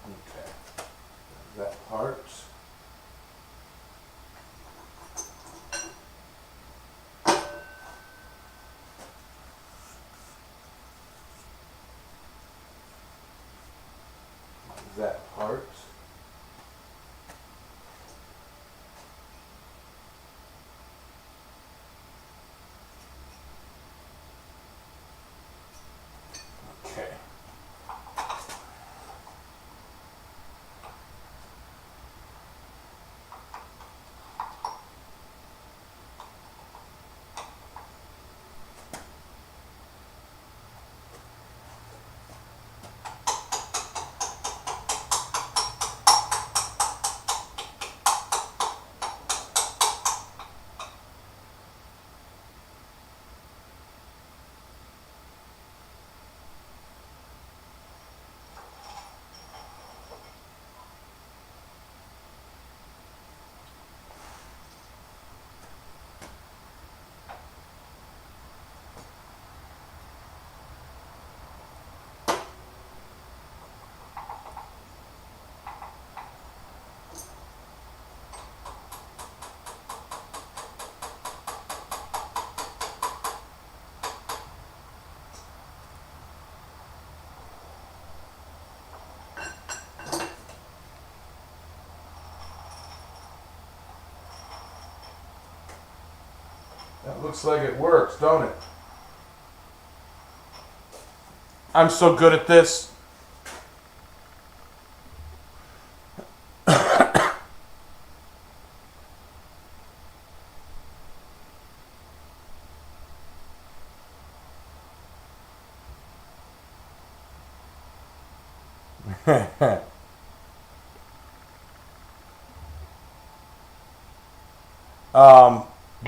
Okay. That part. That part. Okay. That looks like it works, don't it? I'm so good at this.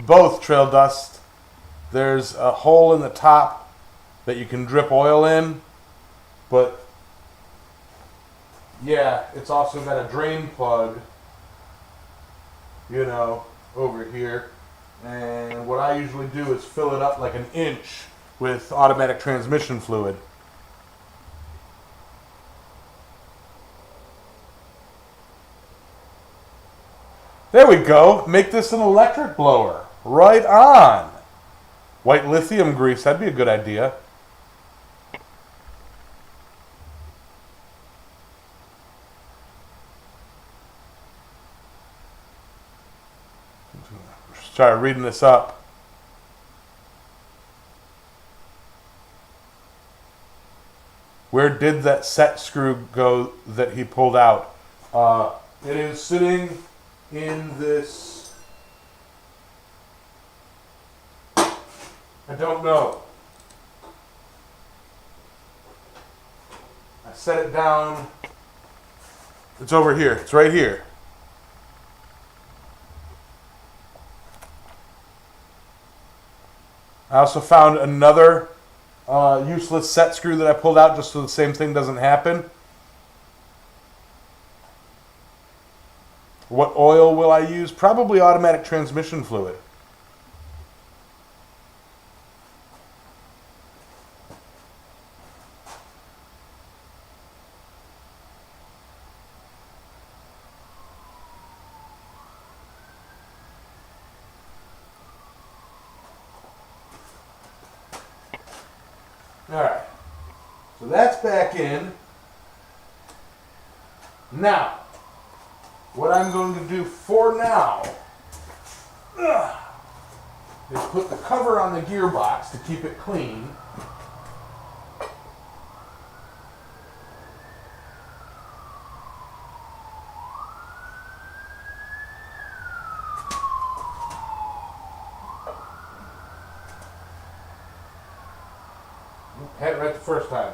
Both trail dust. There's a hole in the top that you can drip oil in, but yeah, it's also got a drain plug, you know, over here. And what I usually do is fill it up like an inch with automatic transmission fluid. There we go. Make this an electric blower. Right on. White lithium grease. That'd be a good idea. Start reading this up. Where did that set screw go that he pulled out? It is sitting in this. I don't know. I set it down. It's over here. It's right here. I also found another useless set screw that I pulled out just so the same thing doesn't happen. What oil will I use? Probably automatic transmission fluid. Alright, so that's back in. Now, what I'm going to do for now is put the cover on the gearbox to keep it clean. Had it right the first time.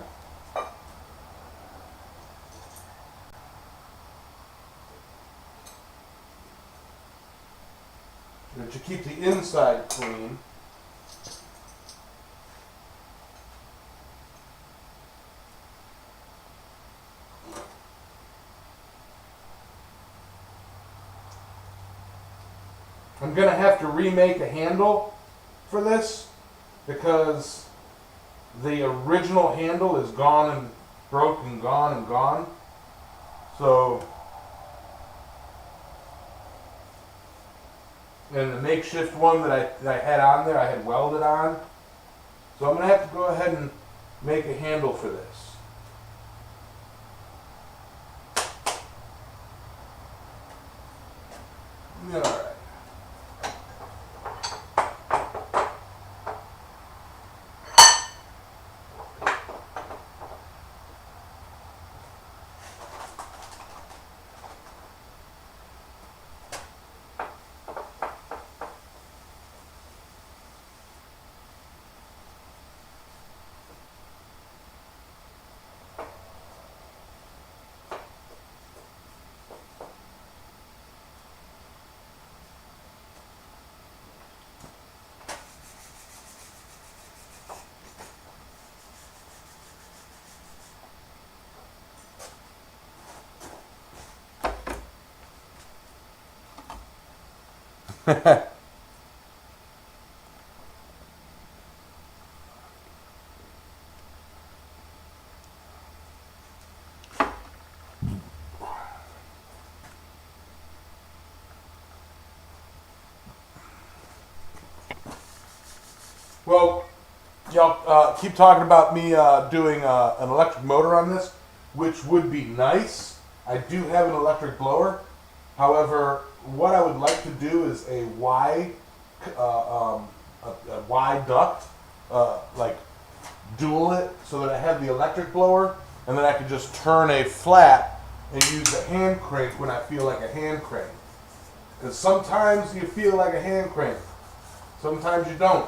And to keep the inside clean. I'm going to have to remake a handle for this because the original handle is gone and broke and gone and gone. So, and the makeshift one that I had on there, I had welded on. So I'm going to have to go ahead and make a handle for this. Alright. Well, y'all keep talking about me doing an electric motor on this, which would be nice. I do have an electric blower. However, what I would like to do is a Y duct, like dual it so that I have the electric blower, and then I can just turn a flat and use a hand crank when I feel like a hand crank. Because sometimes you feel like a hand crank, sometimes you don't.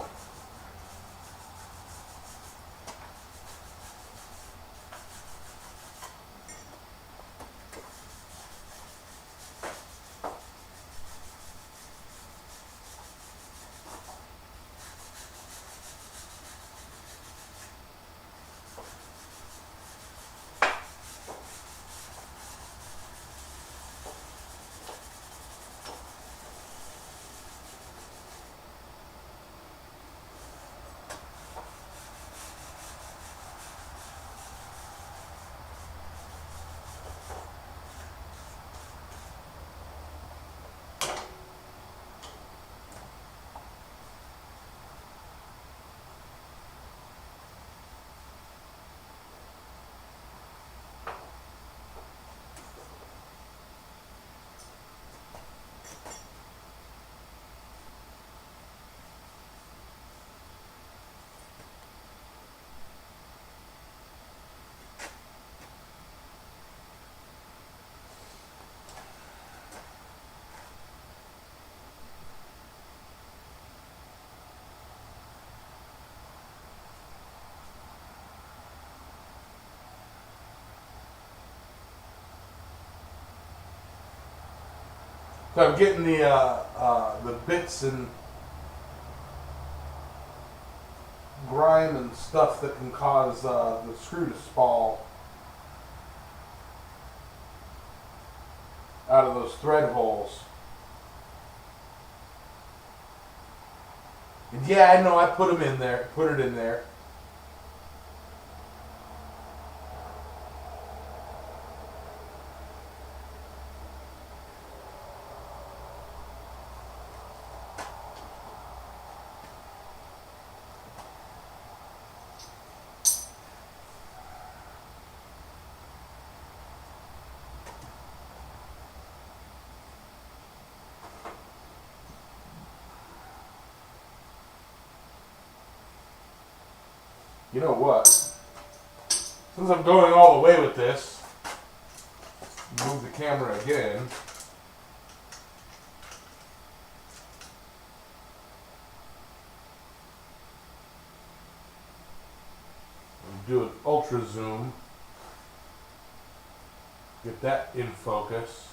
So I'm getting the bits and grime and stuff that can cause the screw to spall. out of those thread holes. And yeah, I know I put them in there, put it in there. You know what? Since I'm going all the way with this, move the camera again. Do an ultra zoom. Get that in focus.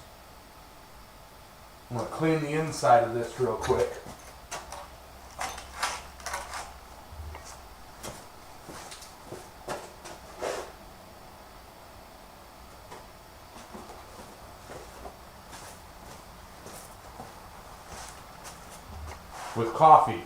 I'm going to clean the inside of this real quick. With coffee.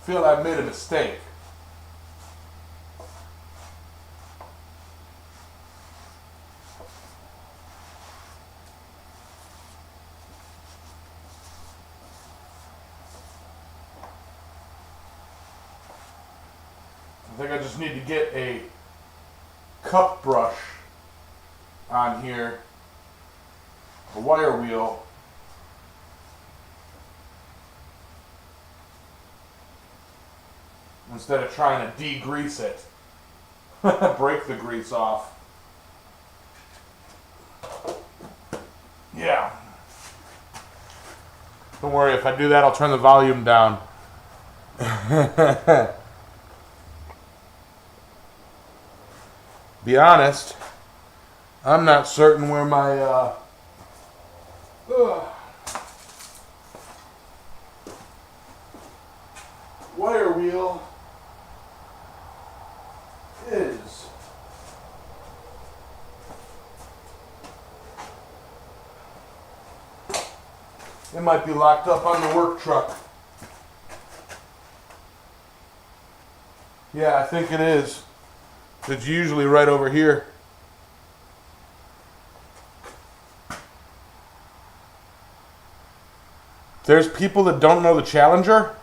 Feel I made a mistake. I think I just need to get a cup brush on here, a wire wheel. Instead of trying to degrease it. Break the grease off. Yeah. Don't worry, if I do that, I'll turn the volume down. Be honest, I'm not certain where my wire wheel is. It might be locked up on the work truck. Yeah, I think it is. It's usually right over here. There's people that don't know the Challenger.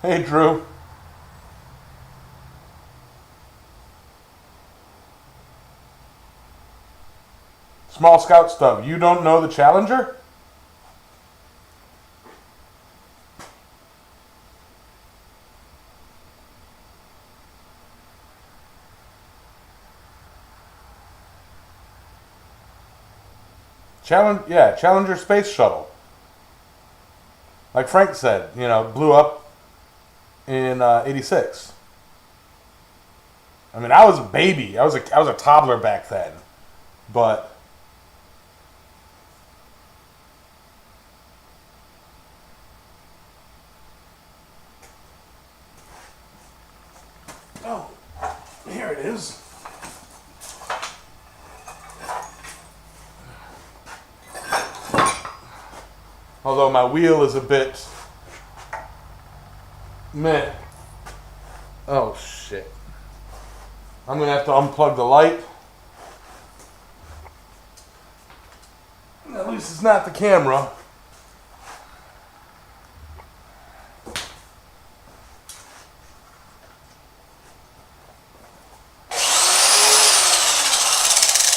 Hey, Drew. Small Scout stuff. You don't know the Challenger? Challenger space shuttle. Like Frank said, blew up in '86. I mean, I was a baby. I was a toddler back then, but oh, here it is. Although my wheel is a bit meh. Oh shit. I'm gonna have to unplug the light. At least it's not the camera.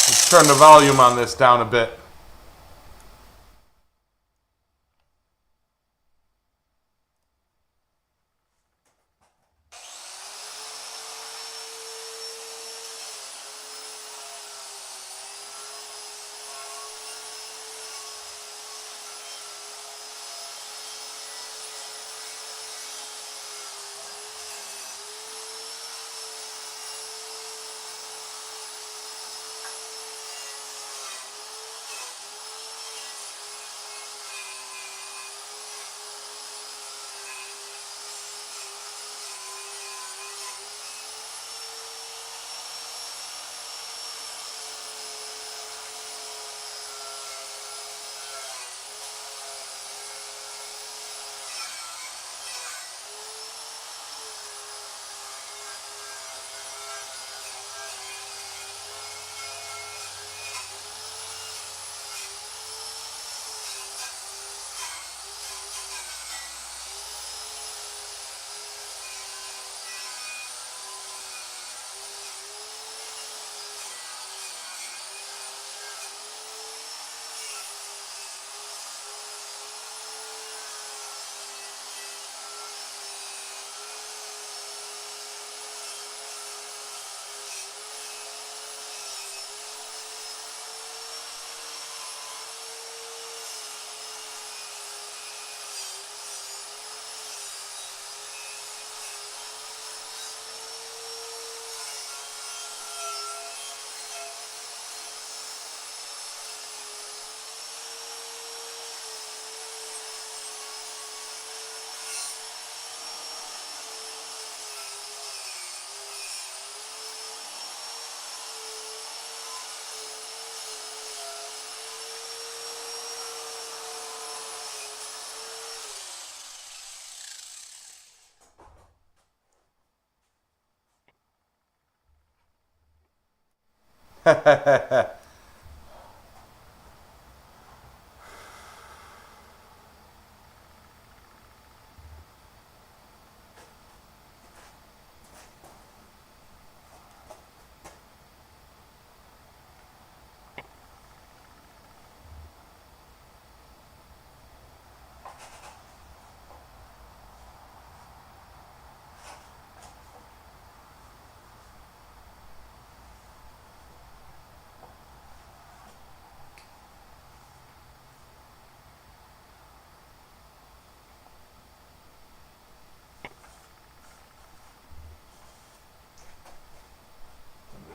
Let's turn the volume on this down a bit.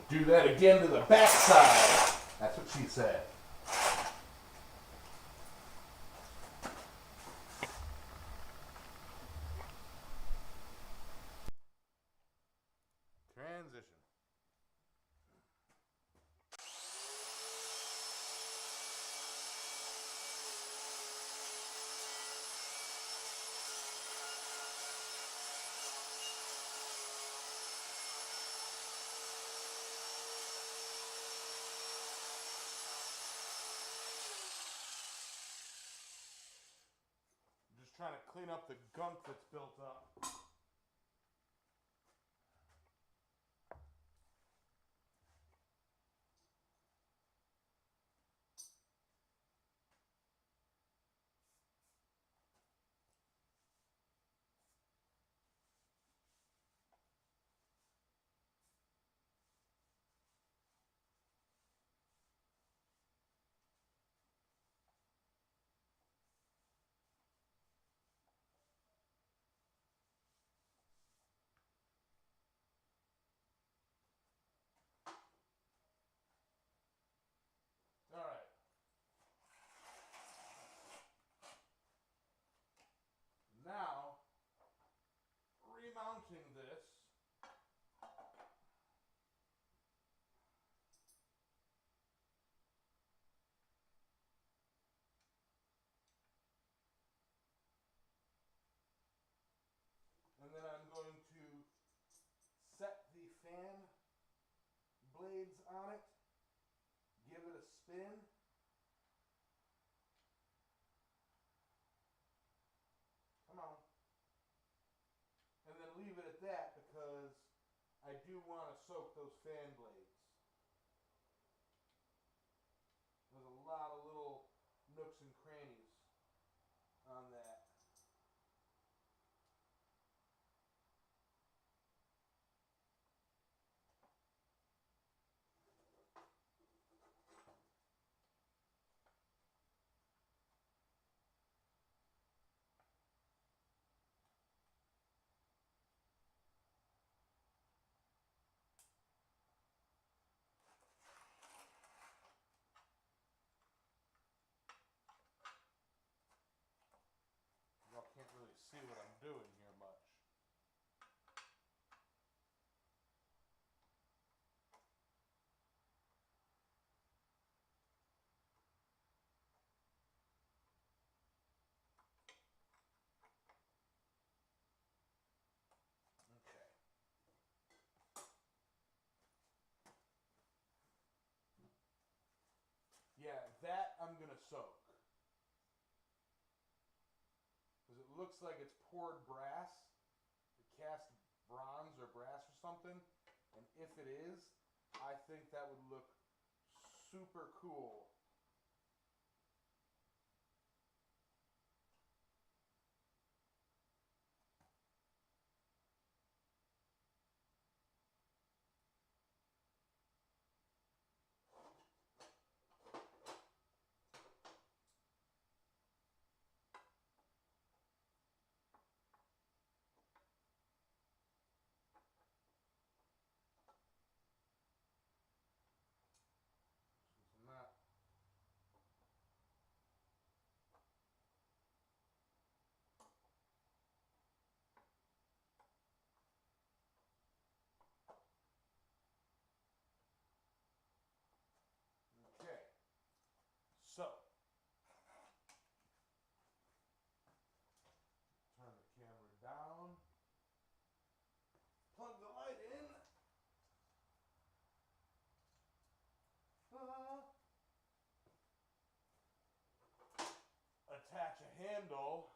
Do that again to the backside. That's what she said. Transition. Just trying to clean up the gunk that's built up. on it, give it a spin. Come on. And then leave it at that because I do want to soak those fan blades. There's a lot of little nooks and crannies on that. Y'all can't really see what I'm doing here much. Okay. Yeah, that I'm going to soak. Because it looks like it's poured brass, cast bronze or brass or something. And if it is, I think that would look super cool. Since I'm not okay. So turn the camera down. Plug the light in. Attach a handle.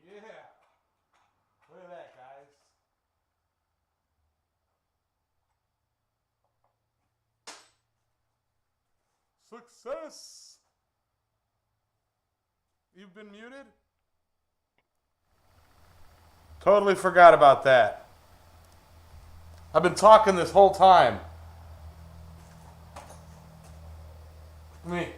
Yeah. Look at that, guys. Success! You've been muted? Totally forgot about that. I've been talking this whole time. Me.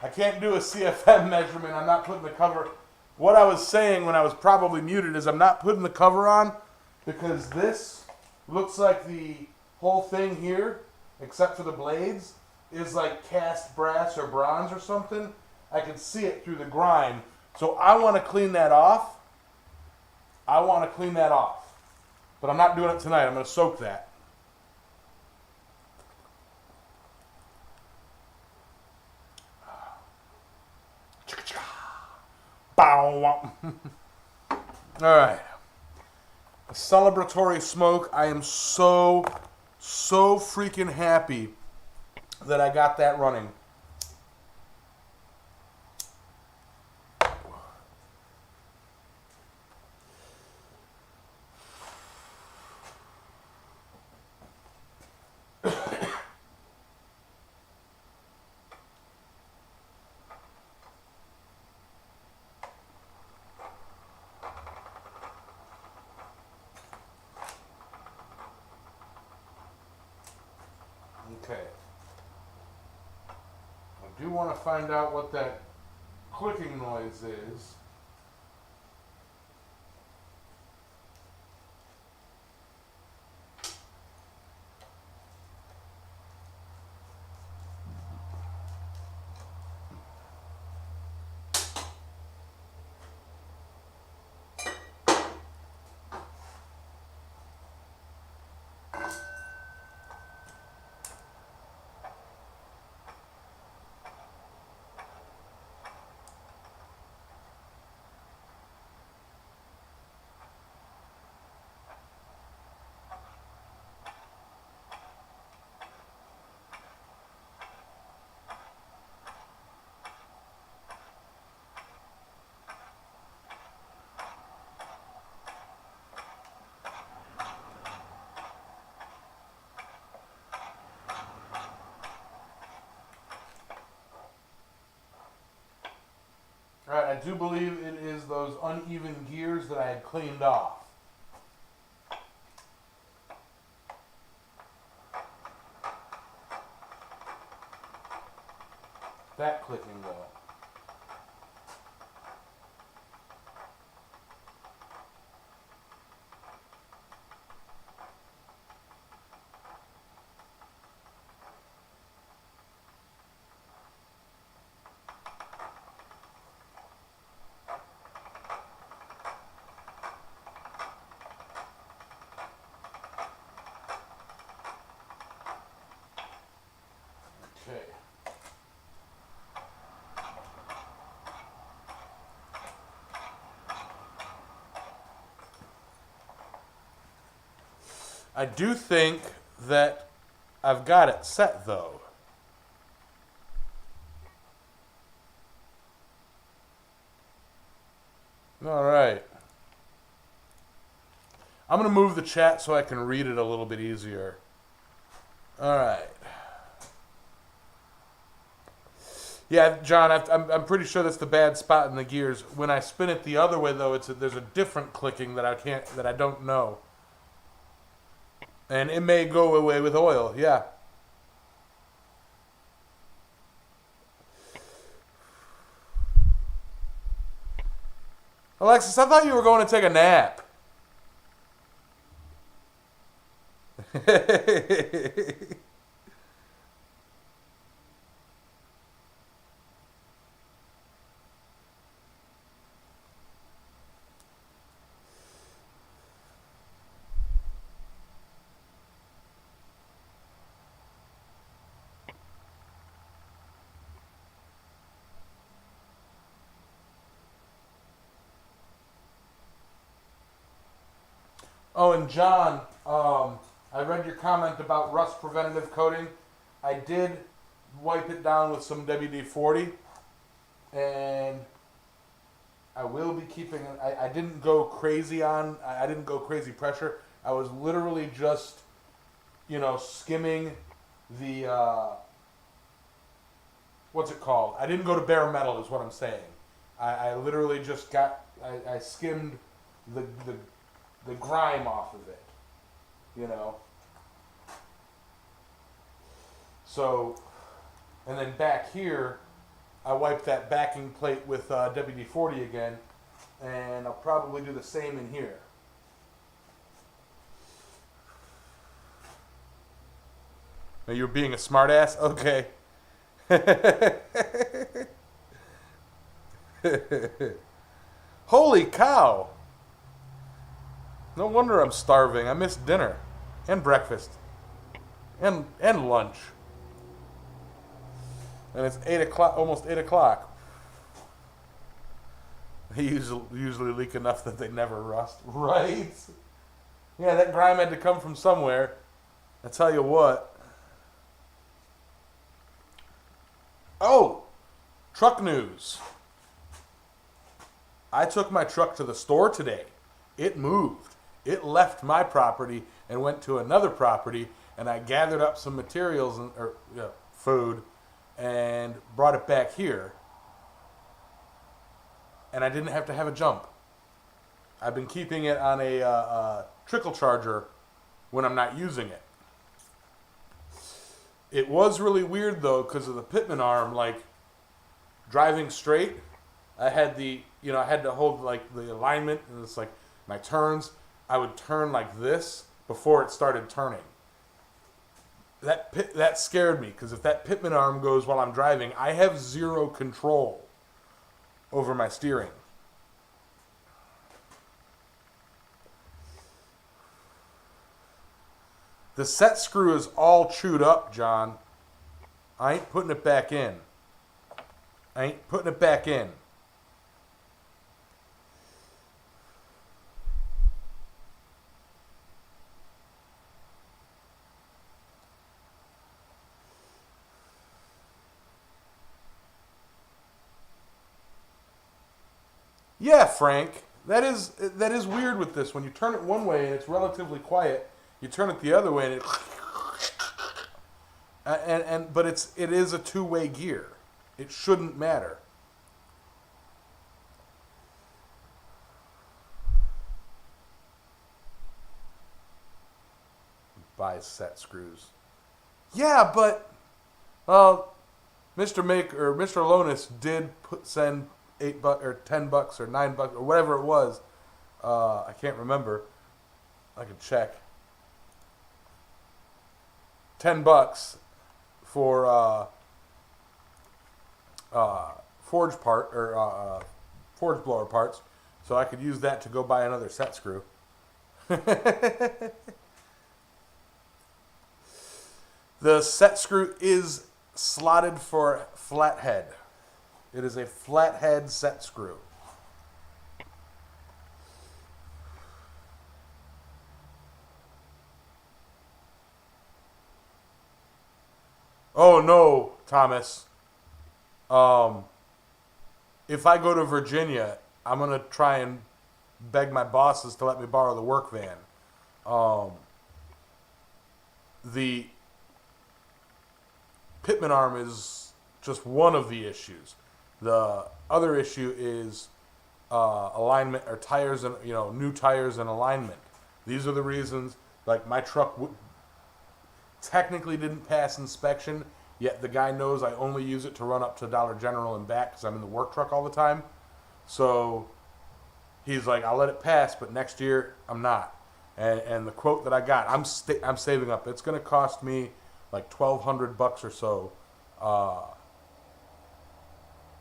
I can't do a CFM measurement. I'm not putting the cover. What I was saying when I was probably muted is I'm not putting the cover on because this looks like the whole thing here, except for the blades, is like cast brass or bronze or something. I can see it through the grime. So I want to clean that off. But I'm not doing it tonight. I'm going to soak that. Bow. All right. A celebratory smoke. I am so freaking happy that I got that running. Okay. I do want to find out what that clicking noise is. Alright, I do believe it is those uneven gears that I had cleaned off. That clicking though. Okay. I do think that I've got it set though. All right. I'm going to move the chat so I can read it a little bit easier. All right. Yeah, John, I'm pretty sure that's the bad spot in the gears. When I spin it the other way, though, there's a different clicking that I don't know, and it may go away with oil. Yeah. Alexis, I thought you were going to take a nap. Oh, and John, I read your comment about rust preventative coating. I did wipe it down with some WD-40, and I will be keeping it. I didn't go crazy I didn't go crazy pressure. I was literally just, skimming the, what's it called? I didn't go to bare metal is what I'm saying. I literally just I skimmed the grime off of it, So, and then back here, I wiped that backing plate with WD-40 again, and I'll probably do the same in here. Now you're being a smartass? Okay. Holy cow! No wonder I'm starving. I missed dinner and breakfast and lunch. And it's 8 o'clock, almost 8 o'clock. They usually leak enough that they never rust. Right? Yeah, that grime had to come from somewhere. I tell you what. Oh, truck news. I took my truck to the store today. It moved. It left my property and went to another property, and I gathered up some materials or food and brought it back here. And I didn't have to have a jump. I've been keeping it on a trickle charger when I'm not using it. It was really weird though because of the pitman arm, like driving straight. I had I had to hold like the alignment, and it's like my turns. I would turn like this before it started turning. That scared me because if that pitman arm goes while I'm driving, I have zero control over my steering. The set screw is all chewed up, John. I ain't putting it back in. I ain't putting it back in. Yeah, Frank. That is weird with this. When you turn it one way and it's relatively quiet, you turn it the other way and it but it is a two-way gear. It shouldn't matter. Buy set screws. Yeah, but Mr. Mr. Lonis did send $8 or $10 or $9 or whatever it was. I can't remember. I could check. $10 for forge part or forge blower parts, so I could use that to go buy another set screw. The set screw is slotted for flathead. It is a flathead set screw. Oh no, Thomas. If I go to Virginia, I'm gonna try and beg my bosses to let me borrow the work van. The pitman arm is just one of the issues. The other issue is alignment or tires and new tires and alignment. These are the reasons. Like my truck technically didn't pass inspection, yet the guy knows I only use it to run up to Dollar General and back because I'm in the work truck all the time. So he's like, I'll let it pass, but next year I'm not. And the quote that I got, I'm saving up. It's going to cost me like $1,200 or so.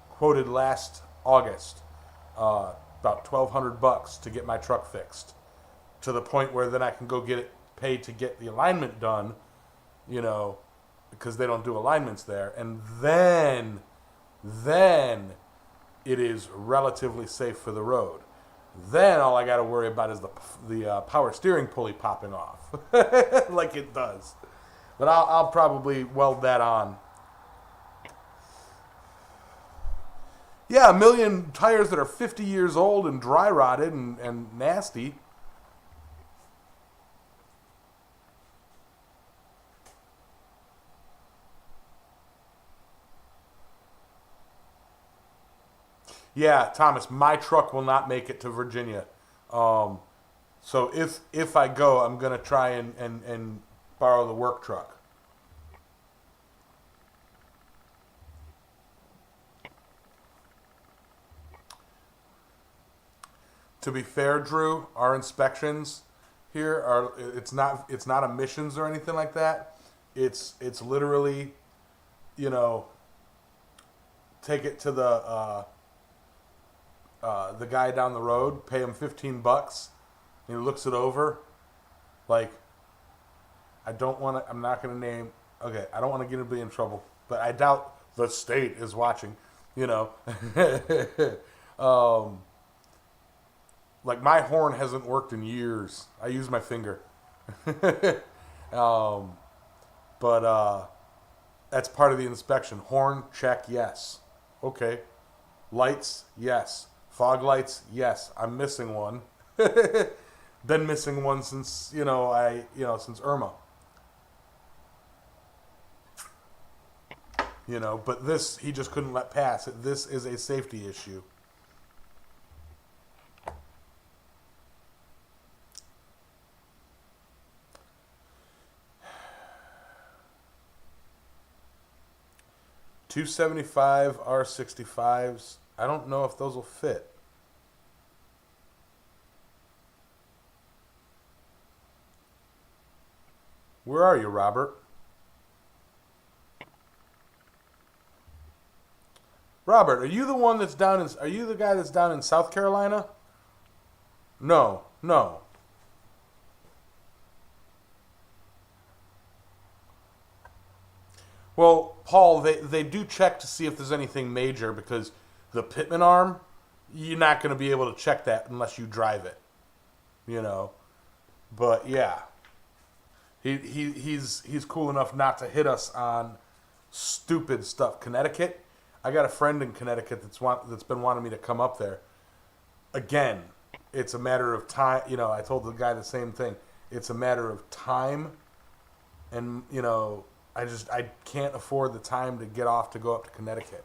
Quoted last August, about $1,200 to get my truck fixed, to the point where then I can go get it paid to get the alignment done, because they don't do alignments there, and then it is relatively safe for the road. Then all I got to worry about is the power steering pulley popping off, like it does. But I'll probably weld that on. Yeah, 1 million tires that are 50 years old and dry rotted and nasty. Yeah, Thomas, my truck will not make it to Virginia. So if I go, I'm gonna try and borrow the work truck. To be fair, Drew, our inspections here are it's not emissions or anything like that. It's literally, take it to the guy down the road, pay him $15, and he looks it over. Like, I'm not gonna name. Okay, I don't want to get anybody in trouble, but I doubt the state is watching. Like my horn hasn't worked in years. I use my finger. But that's part of the inspection. Horn, check, yes. Okay. Lights, yes. Fog lights, yes. I'm missing one. Been missing one since since Irma. But this he just couldn't let pass. This is a safety issue. $275 R65s. I don't know if those will fit. Where are you, Robert? Robert, are you the one that's down in? Are you the guy that's down in South Carolina? No, no. Well, Paul, they do check to see if there's anything major because the Pittman arm, you're not going to be able to check that unless you drive it, you know. But yeah, he's cool enough not to hit us on stupid stuff. Connecticut, I got a friend in Connecticut that's been wanting me to come up there. Again, it's a matter of time. You know, I told the guy the same thing. It's a matter of time, and you know, I can't afford the time to get off to go up to Connecticut.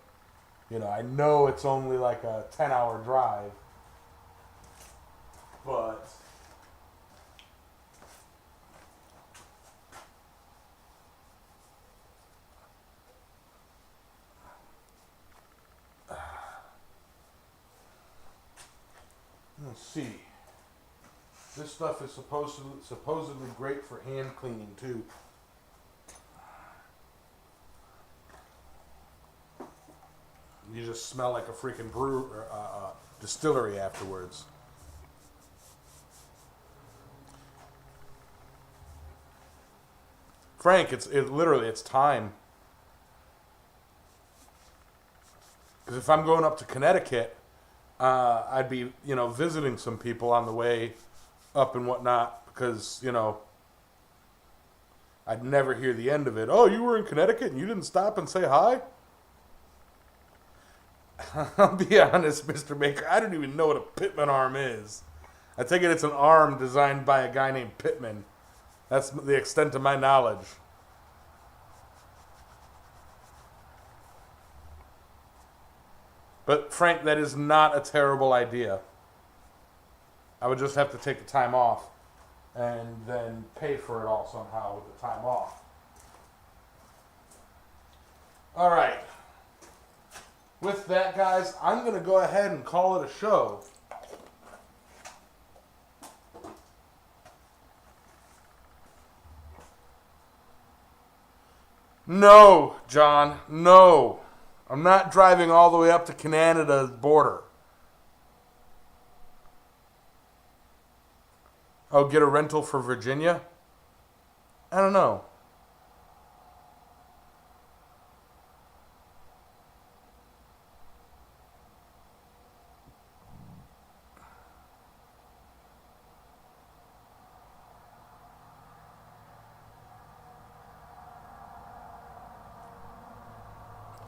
You know, I know it's only like a 10-hour drive, but let's see. This stuff is supposedly great for hand cleaning too. You just smell like a freaking distillery afterwards. Frank, it's time. Because if I'm going up to Connecticut, I'd be visiting some people on the way up and whatnot. Because I'd never hear the end of it. Oh, you were in Connecticut and you didn't stop and say hi? I'll be honest, Mr. Baker, I don't even know what a Pittman arm is. I take it it's an arm designed by a guy named Pittman. That's the extent of my knowledge. But Frank, that is not a terrible idea. I would just have to take the time off and then pay for it all somehow with the time off. All right. With that, guys, I'm going to go ahead and call it a show. No, John, no. I'm not driving all the way up to Canada's border. Oh, get a rental for Virginia? I don't know.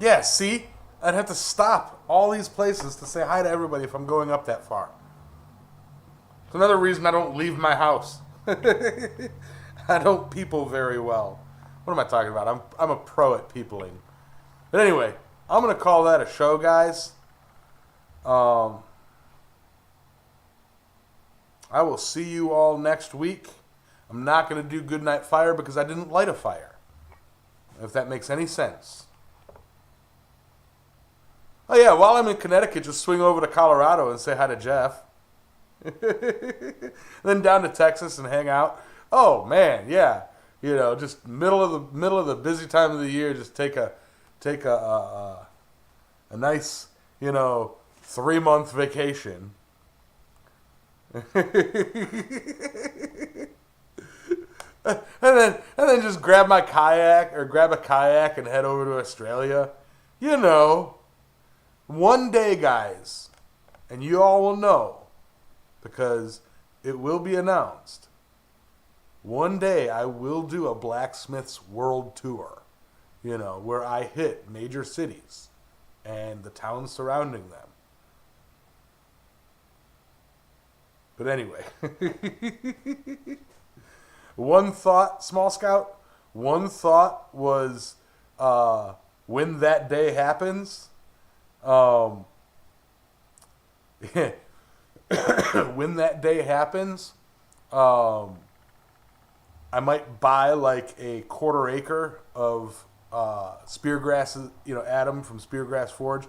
Yeah, see? I'd have to stop all these places to say hi to everybody if I'm going up that far. It's another reason I don't leave my house. I don't people very well. What am I talking about? I'm a pro at peopling. But anyway, I'm going to call that a show, guys. I will see you all next week. I'm not going to do Goodnight Fire because I didn't light a fire. If that makes any sense. Oh yeah, while I'm in Connecticut, just swing over to Colorado and say hi to Jeff. Then down to Texas and hang out. Oh man, yeah. Just middle of the busy time of the year, just take a nice, 3-month vacation. and then just grab my kayak or grab a kayak and head over to Australia. One day, guys, and you all will know because it will be announced. One day I will do a Blacksmiths World Tour, where I hit major cities and the towns surrounding them. But anyway, one thought, Small Scout, was when that day happens, when that day happens, I might buy like a 1/4 acre of speargrass, Adam from Speargrass Forge.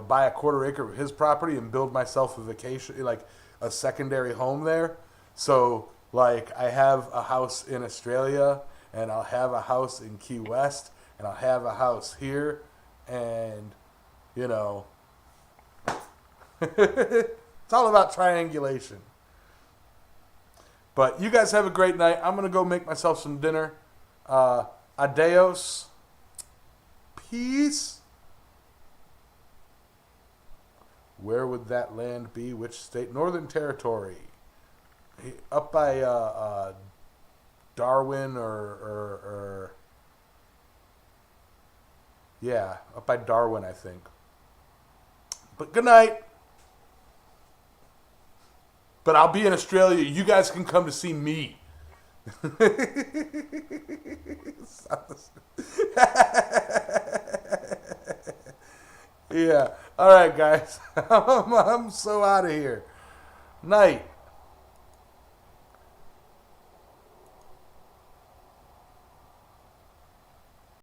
buy a quarter acre of his property and build myself a vacation, like a secondary home there. So like I have a house in Australia, and I'll have a house in Key West, and I'll have a house here, and it's all about triangulation. But you guys have a great night. I'm going to go make myself some dinner. Adios. Peace. Where would that land be? Which state? Northern Territory. Up by Darwin or yeah, up by Darwin, I think. But good night. But I'll be in Australia. You guys can come to see me. Yeah. All right, guys. I'm so out of here. Night.